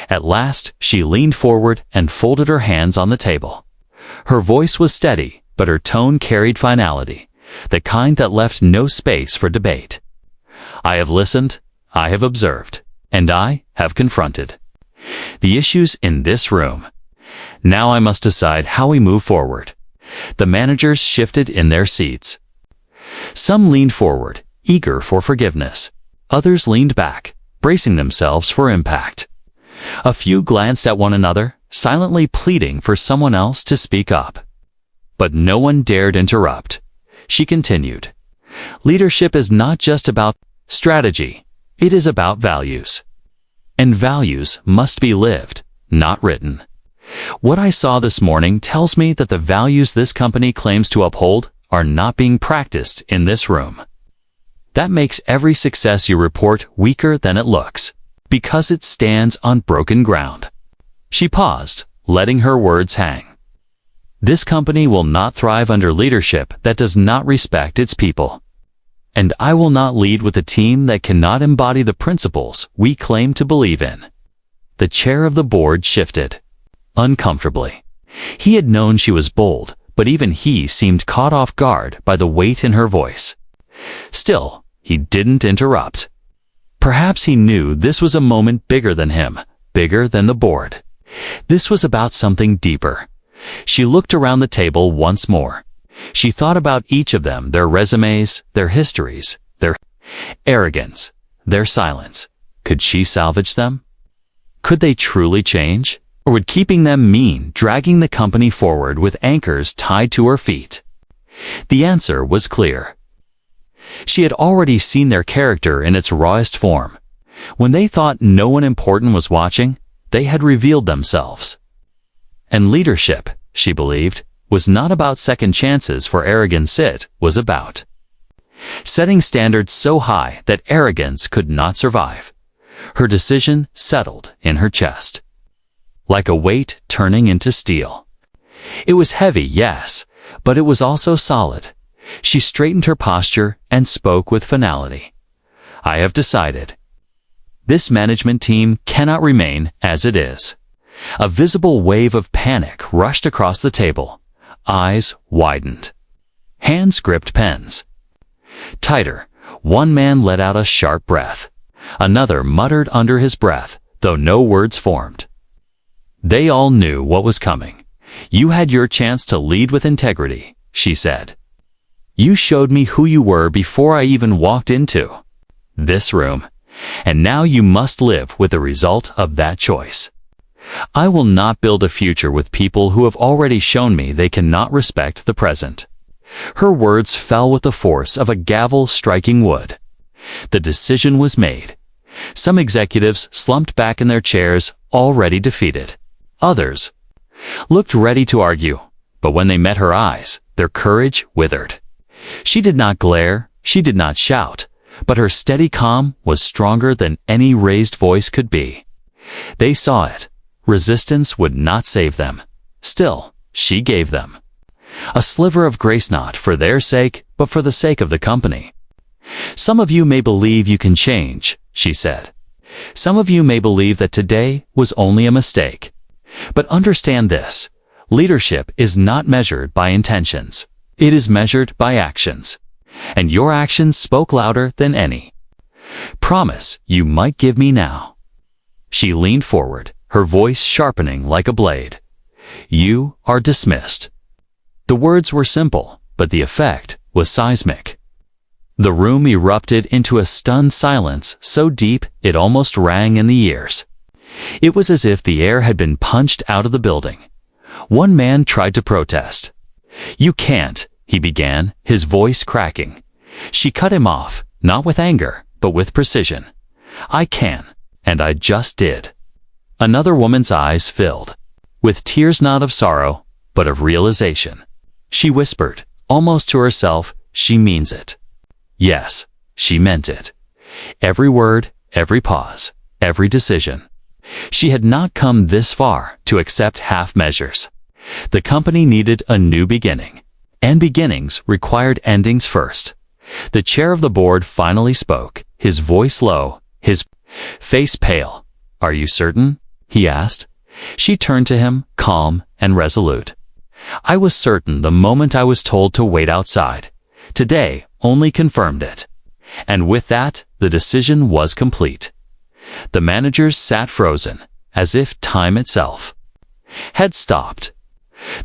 At last, she leaned forward and folded her hands on the table. Her voice was steady, but her tone carried finality, the kind that left no space for debate. I have listened, I have observed, and I have confronted the issues in this room. Now I must decide how we move forward. The managers shifted in their seats. Some leaned forward, eager for forgiveness. Others leaned back, bracing themselves for impact. A few glanced at one another, silently pleading for someone else to speak up. But no one dared interrupt. She continued, "Leadership is not just about strategy. It is about values. And values must be lived, not written. What I saw this morning tells me that the values this company claims to uphold are not being practiced in this room. That makes every success you report weaker than it looks, because it stands on broken ground." She paused, letting her words hang. "This company will not thrive under leadership that does not respect its people. And I will not lead with a team that cannot embody the principles we claim to believe in." The chair of the board shifted, uncomfortably. He had known she was bold, but even he seemed caught off guard by the weight in her voice. Still, he didn't interrupt. Perhaps he knew this was a moment bigger than him, bigger than the board. This was about something deeper. She looked around the table once more. She thought about each of them, their resumes, their histories, their arrogance, their silence. Could she salvage them? Could they truly change? Or would keeping them mean, dragging the company forward with anchors tied to her feet? The answer was clear. She had already seen their character in its rawest form. When they thought no one important was watching, they had revealed themselves. And leadership, she believed, was not about second chances for arrogance. It was about setting standards so high that arrogance could not survive. Her decision settled in her chest, like a weight turning into steel. It was heavy, yes, but it was also solid. She straightened her posture and spoke with finality. "I have decided. This management team cannot remain as it is." A visible wave of panic rushed across the table. Eyes widened. Hands gripped pens. Tighter, one man let out a sharp breath. Another muttered under his breath, though no words formed. They all knew what was coming. "You had your chance to lead with integrity," she said. "You showed me who you were before I even walked into this room, and now you must live with the result of that choice. I will not build a future with people who have already shown me they cannot respect the present." Her words fell with the force of a gavel striking wood. The decision was made. Some executives slumped back in their chairs, already defeated. Others looked ready to argue, but when they met her eyes, their courage withered. She did not glare, she did not shout, but her steady calm was stronger than any raised voice could be. They saw it. Resistance would not save them. Still, she gave them a sliver of grace, not for their sake, but for the sake of the company. "Some of you may believe you can change," she said. "Some of you may believe that today was only a mistake. But understand this, leadership is not measured by intentions. It is measured by actions. And your actions spoke louder than any promise you might give me now." She leaned forward, her voice sharpening like a blade. "You are dismissed." The words were simple, but the effect was seismic. The room erupted into a stunned silence so deep it almost rang in the ears. It was as if the air had been punched out of the building. One man tried to protest. "You can't," he began, his voice cracking. She cut him off, not with anger, but with precision. "I can, and I just did." Another woman's eyes filled, with tears not of sorrow, but of realization. She whispered, almost to herself, "She means it." Yes, she meant it. Every word, every pause, every decision. She had not come this far to accept half measures. The company needed a new beginning, and beginnings required endings first. The chair of the board finally spoke, his voice low, his face pale. "Are you certain?" he asked. She turned to him, calm and resolute. "I was certain the moment I was told to wait outside. Today only confirmed it." And with that, the decision was complete. The managers sat frozen, as if time itself had stopped.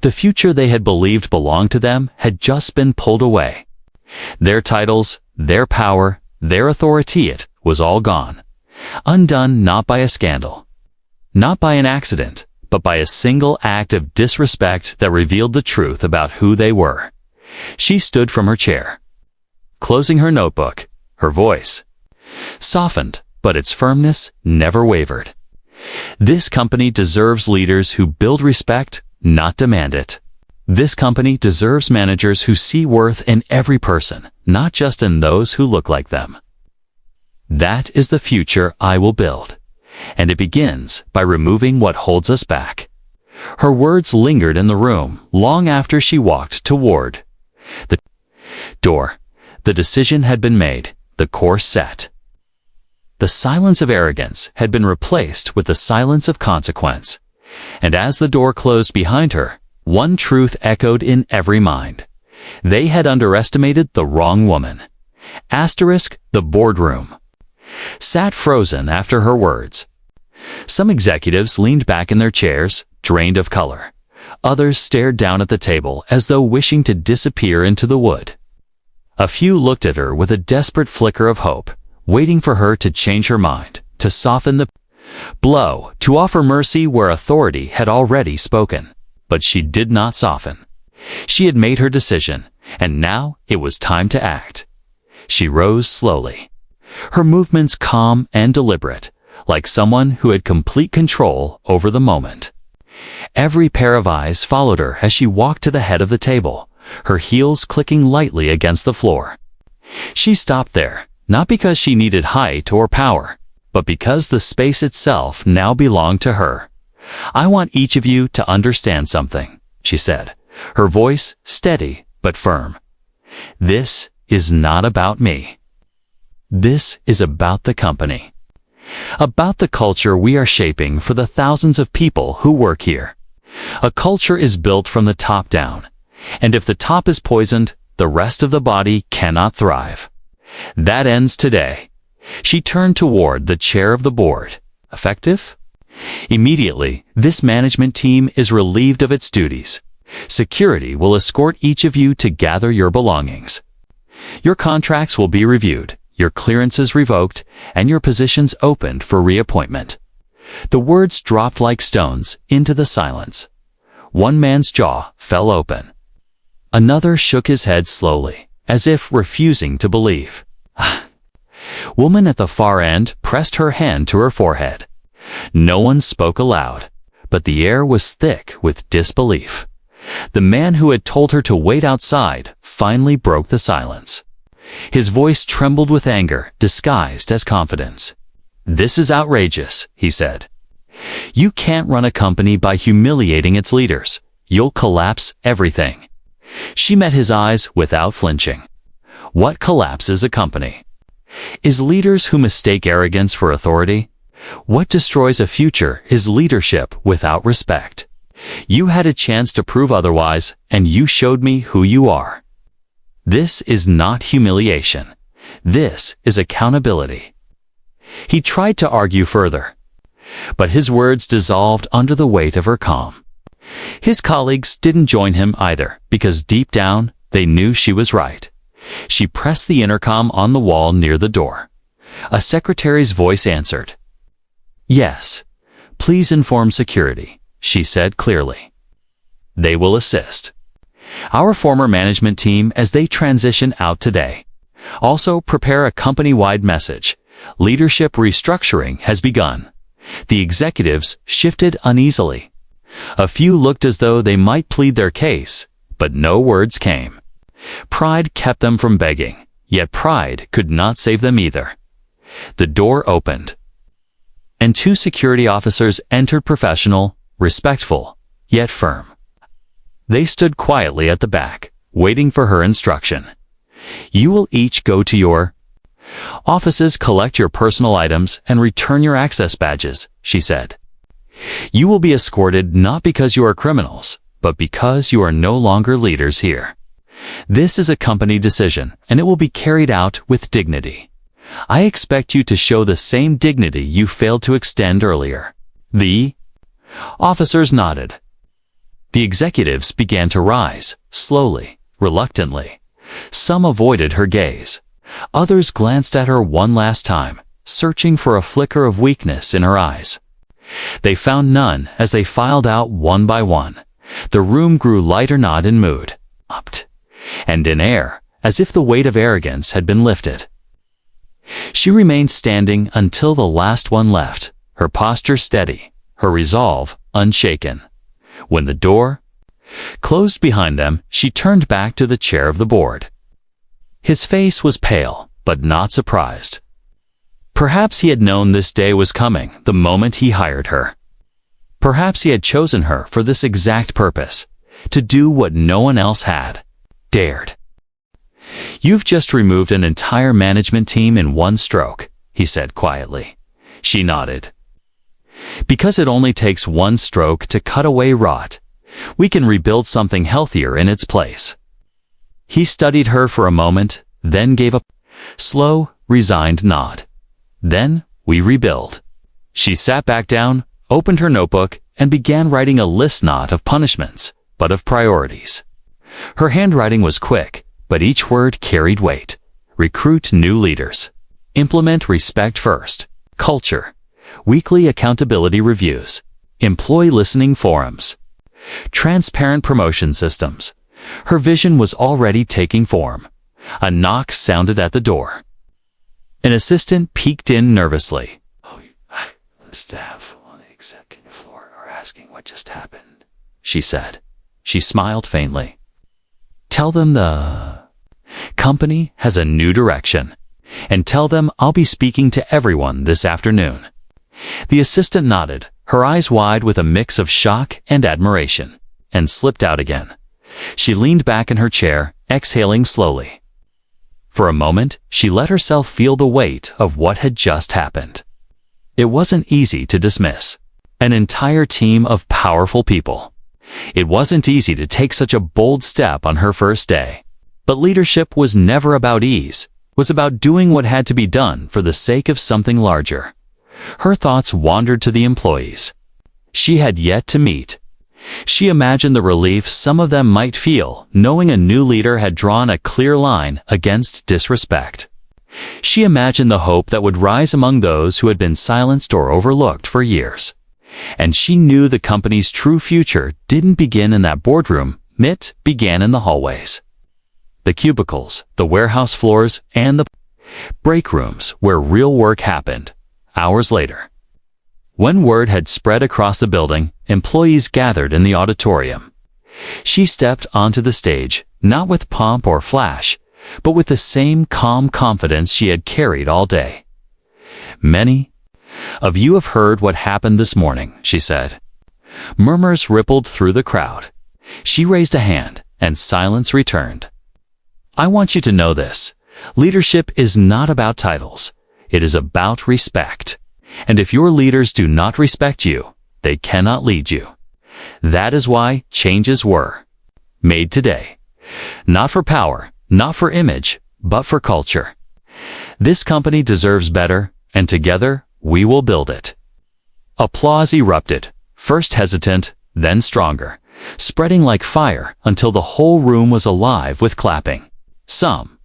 The future they had believed belonged to them had just been pulled away. Their titles, their power, their authority, it was all gone. Undone not by a scandal, not by an accident, but by a single act of disrespect that revealed the truth about who they were. She stood from her chair, closing her notebook. Her voice softened, but its firmness never wavered. This company deserves leaders who build respect, not demand it. This company deserves managers who see worth in every person, not just in those who look like them. That is the future I will build, and it begins by removing what holds us back. Her words lingered in the room long after she walked toward the door. The decision had been made, the course set. The silence of arrogance had been replaced with the silence of consequence, and as the door closed behind her, one truth echoed in every mind. They had underestimated the wrong woman. The boardroom sat frozen after her words. Some executives leaned back in their chairs, drained of color. Others stared down at the table as though wishing to disappear into the wood. A few looked at her with a desperate flicker of hope, waiting for her to change her mind, to soften the blow, to offer mercy where authority had already spoken. But she did not soften. She had made her decision, and now it was time to act. She rose slowly, her movements calm and deliberate, like someone who had complete control over the moment. Every pair of eyes followed her as she walked to the head of the table, her heels clicking lightly against the floor. She stopped there, not because she needed height or power, but because the space itself now belonged to her. "I want each of you to understand something," she said, her voice steady but firm. "This is not about me. This is about the company. About the culture we are shaping for the thousands of people who work here. A culture is built from the top down, and if the top is poisoned, the rest of the body cannot thrive. That ends today." She turned toward the chair of the board. "Effective?" "Immediately, this management team is relieved of its duties. Security will escort each of you to gather your belongings. Your contracts will be reviewed, your clearances revoked, and your positions opened for reappointment." The words dropped like stones into the silence. One man's jaw fell open. Another shook his head slowly, as if refusing to believe. Woman at the far end pressed her hand to her forehead. No one spoke aloud, but the air was thick with disbelief. The man who had told her to wait outside finally broke the silence. His voice trembled with anger, disguised as confidence. "This is outrageous," he said. "You can't run a company by humiliating its leaders. You'll collapse everything." She met his eyes without flinching. What collapses a company? Is leaders who mistake arrogance for authority? What destroys a future is leadership without respect. You had a chance to prove otherwise, and you showed me who you are. This is not humiliation. This is accountability. He tried to argue further, but his words dissolved under the weight of her calm. His colleagues didn't join him either, because deep down, they knew she was right. She pressed the intercom on the wall near the door. A secretary's voice answered. "Yes, please inform security," she said clearly. "They will assist. Our former management team as they transition out today. Also prepare a company-wide message. Leadership restructuring has begun." The executives shifted uneasily. A few looked as though they might plead their case, but no words came. Pride kept them from begging, yet pride could not save them either. The door opened, and two security officers entered, professional, respectful, yet firm. They stood quietly at the back, waiting for her instruction. "You will each go to your offices, collect your personal items, and return your access badges," she said. "You will be escorted not because you are criminals, but because you are no longer leaders here. This is a company decision, and it will be carried out with dignity. I expect you to show the same dignity you failed to extend earlier." The officers nodded. The executives began to rise, slowly, reluctantly. Some avoided her gaze. Others glanced at her one last time, searching for a flicker of weakness in her eyes. They found none as they filed out one by one. The room grew lighter, not in mood, and in air, as if the weight of arrogance had been lifted. She remained standing until the last one left, her posture steady, her resolve unshaken. When the door closed behind them, she turned back to the chair of the board. His face was pale, but not surprised. Perhaps he had known this day was coming the moment he hired her. Perhaps he had chosen her for this exact purpose, to do what no one else had dared. "You've just removed an entire management team in one stroke," he said quietly. She nodded. "Because it only takes one stroke to cut away rot. We can rebuild something healthier in its place." He studied her for a moment, then gave a slow, resigned nod. "Then we rebuild." She sat back down, opened her notebook, and began writing a list not of punishments, but of priorities. Her handwriting was quick, but each word carried weight. Recruit new leaders. Implement respect first. Culture. Weekly accountability reviews. Employee listening forums. Transparent promotion systems. Her vision was already taking form. A knock sounded at the door. An assistant peeked in nervously. "The staff on the executive floor are asking what just happened," she said. She smiled faintly. "Tell them the company has a new direction, and tell them I'll be speaking to everyone this afternoon." The assistant nodded, her eyes wide with a mix of shock and admiration, and slipped out again. She leaned back in her chair, exhaling slowly. For a moment, she let herself feel the weight of what had just happened. It wasn't easy to dismiss an entire team of powerful people. It wasn't easy to take such a bold step on her first day. But leadership was never about ease, was about doing what had to be done for the sake of something larger. Her thoughts wandered to the employees she had yet to meet. She imagined the relief some of them might feel, knowing a new leader had drawn a clear line against disrespect. She imagined the hope that would rise among those who had been silenced or overlooked for years. And she knew the company's true future didn't begin in that boardroom, it began in the hallways. The cubicles, the warehouse floors, and the break rooms where real work happened, hours later. When word had spread across the building, employees gathered in the auditorium. She stepped onto the stage, not with pomp or flash, but with the same calm confidence she had carried all day. "Many of you have heard what happened this morning," she said. Murmurs rippled through the crowd. She raised a hand, and silence returned. "I want you to know this. Leadership is not about titles. It is about respect. And if your leaders do not respect you, they cannot lead you. That is why changes were made today. Not for power, not for image, but for culture. This company deserves better, and together we will build it." Applause erupted, first hesitant, then stronger, spreading like fire until the whole room was alive with clapping. Some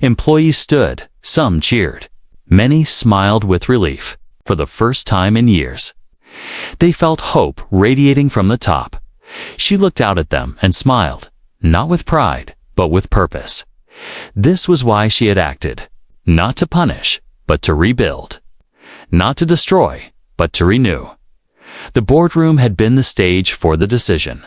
employees stood, some cheered. Many smiled with relief, for the first time in years. They felt hope radiating from the top. She looked out at them and smiled, not with pride, but with purpose. This was why she had acted, not to punish, but to rebuild. Not to destroy, but to renew. The boardroom had been the stage for the decision.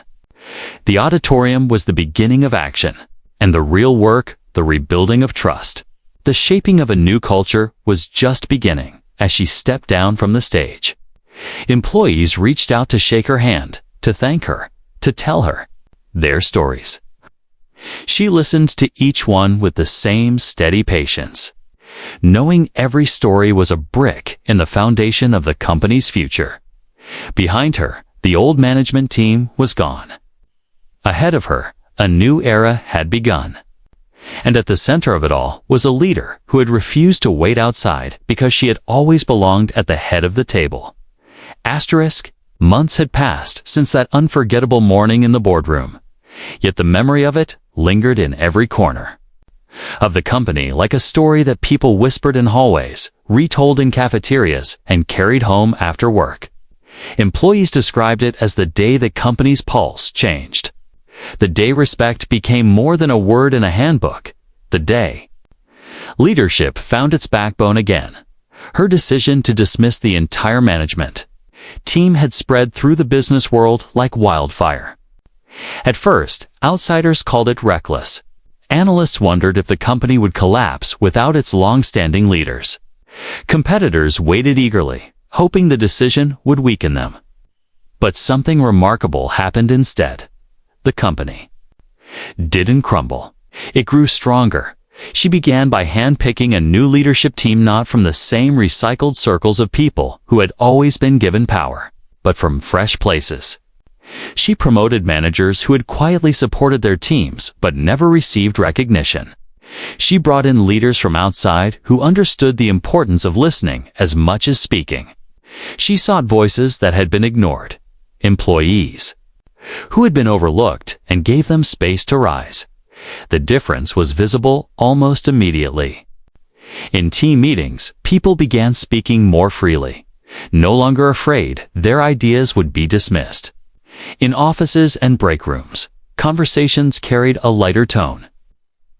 The auditorium was the beginning of action, and the real work, the rebuilding of trust. The shaping of a new culture was just beginning as she stepped down from the stage. Employees reached out to shake her hand, to thank her, to tell her their stories. She listened to each one with the same steady patience, knowing every story was a brick in the foundation of the company's future. Behind her, the old management team was gone. Ahead of her, a new era had begun. And at the center of it all was a leader who had refused to wait outside because she had always belonged at the head of the table. Months had passed since that unforgettable morning in the boardroom, yet the memory of it lingered in every corner of the company, like a story that people whispered in hallways, retold in cafeterias, and carried home after work. Employees described it as the day the company's pulse changed. The day respect became more than a word in a handbook. The day leadership found its backbone again. Her decision to dismiss the entire management team had spread through the business world like wildfire. At first, outsiders called it reckless. Analysts wondered if the company would collapse without its long-standing leaders. Competitors waited eagerly, hoping the decision would weaken them. But something remarkable happened instead. The company didn't crumble. It grew stronger. She began by handpicking a new leadership team, not from the same recycled circles of people who had always been given power, but from fresh places. She promoted managers who had quietly supported their teams but never received recognition. She brought in leaders from outside who understood the importance of listening as much as speaking. She sought voices that had been ignored, employees who had been overlooked, and gave them space to rise. The difference was visible almost immediately. In team meetings, people began speaking more freely, no longer afraid their ideas would be dismissed. In offices and break rooms, conversations carried a lighter tone,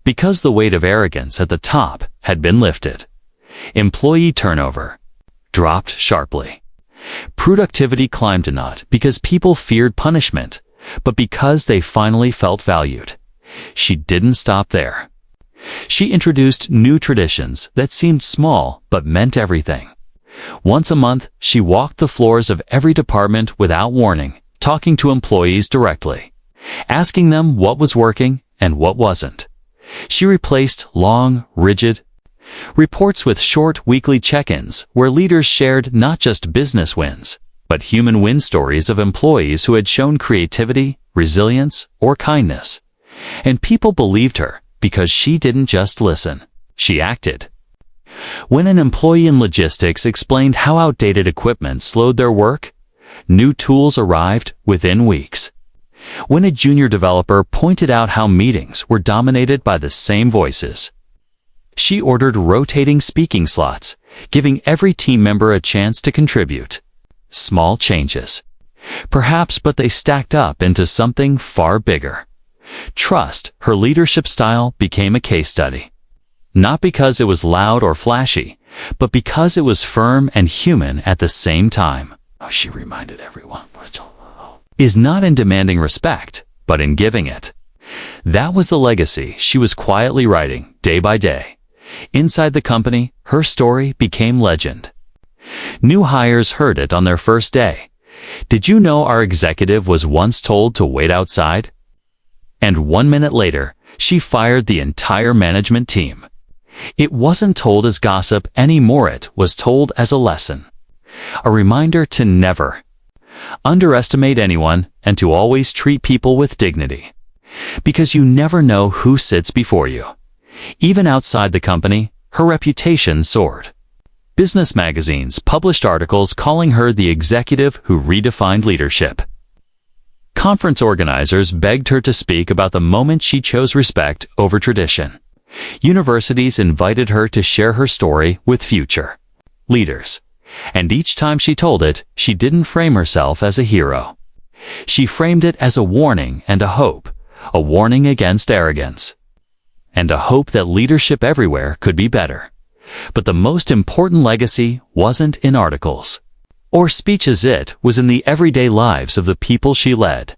because the weight of arrogance at the top had been lifted. Employee turnover dropped sharply. Productivity climbed not because people feared punishment, but because they finally felt valued. She didn't stop there. She introduced new traditions that seemed small but meant everything. Once a month, she walked the floors of every department without warning, talking to employees directly, asking them what was working and what wasn't. She replaced long, rigid reports with short weekly check-ins where leaders shared not just business wins, but human win stories of employees who had shown creativity, resilience, or kindness. And people believed her because she didn't just listen, she acted. When an employee in logistics explained how outdated equipment slowed their work, new tools arrived within weeks. When a junior developer pointed out how meetings were dominated by the same voices, she ordered rotating speaking slots, giving every team member a chance to contribute. Small changes, perhaps, but they stacked up into something far bigger. Trust, her leadership style, became a case study. Not because it was loud or flashy, but because it was firm and human at the same time. She reminded everyone is not in demanding respect, but in giving it. That was the legacy she was quietly writing day by day. Inside the company, her story became legend. New hires heard it on their first day. Did you know our executive was once told to wait outside? And 1 minute later, she fired the entire management team. It wasn't told as gossip anymore, it was told as a lesson. A reminder to never underestimate anyone and to always treat people with dignity. Because you never know who sits before you. Even outside the company, her reputation soared. Business magazines published articles calling her the executive who redefined leadership. Conference organizers begged her to speak about the moment she chose respect over tradition. Universities invited her to share her story with future leaders. And each time she told it, she didn't frame herself as a hero. She framed it as a warning and a hope, a warning against arrogance, and a hope that leadership everywhere could be better. But the most important legacy wasn't in articles or speeches, it was in the everyday lives of the people she led.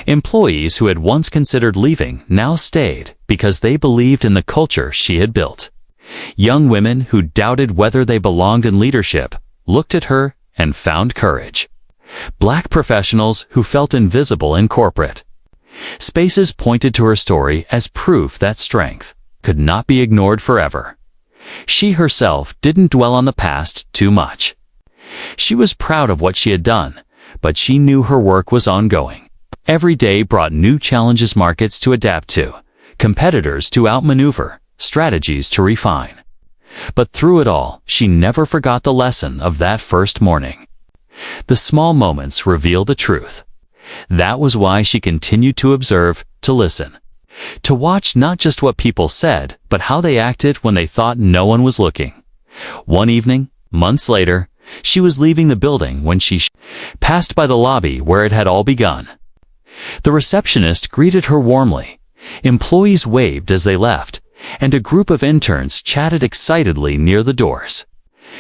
Employees who had once considered leaving now stayed because they believed in the culture she had built. Young women who doubted whether they belonged in leadership looked at her and found courage. Black professionals who felt invisible in corporate spaces pointed to her story as proof that strength could not be ignored forever. She herself didn't dwell on the past too much. She was proud of what she had done, but she knew her work was ongoing. Every day brought new challenges, markets to adapt to, competitors to outmaneuver, strategies to refine. But through it all, she never forgot the lesson of that first morning. The small moments reveal the truth. That was why she continued to observe, to listen, to watch not just what people said, but how they acted when they thought no one was looking. One evening, months later, She was leaving the building when she passed by the lobby where it had all begun. The receptionist greeted her warmly. Employees waved as they left, and a group of interns chatted excitedly near the doors.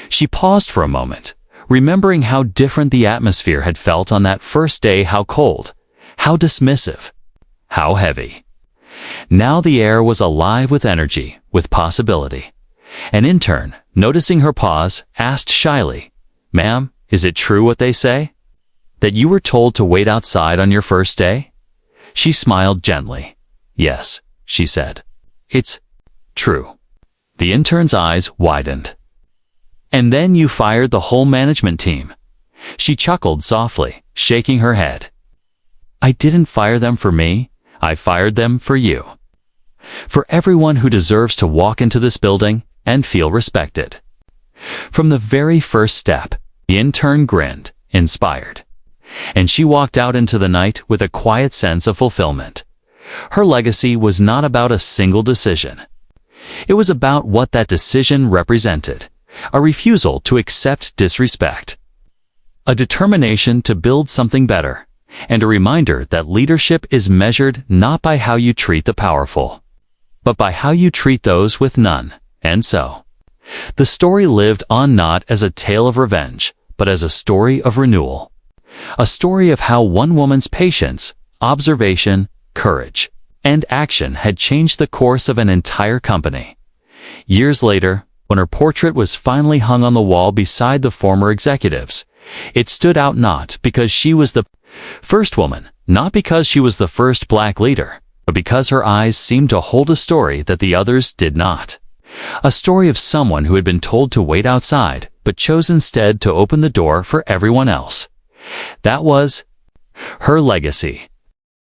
She paused for a moment, remembering how different the atmosphere had felt on that first day, how cold, how dismissive, how heavy. Now the air was alive with energy, with possibility. An intern, noticing her pause, asked shyly, "Ma'am, is it true what they say? That you were told to wait outside on your first day?" She smiled gently. "Yes," she said. "It's true." The intern's eyes widened. "And then you fired the whole management team." She chuckled softly, shaking her head. "I didn't fire them for me. I fired them for you. For everyone who deserves to walk into this building and feel respected." From the very first step, the intern grinned, inspired. And she walked out into the night with a quiet sense of fulfillment. Her legacy was not about a single decision. It was about what that decision represented: a refusal to accept disrespect, a determination to build something better, and a reminder that leadership is measured not by how you treat the powerful, but by how you treat those with none. And so, the story lived on not as a tale of revenge, but as a story of renewal. A story of how one woman's patience, observation, courage, and action had changed the course of an entire company. Years later, when her portrait was finally hung on the wall beside the former executives, it stood out not because she was the first woman, not because she was the first Black leader, but because her eyes seemed to hold a story that the others did not. A story of someone who had been told to wait outside, but chose instead to open the door for everyone else. That was her legacy.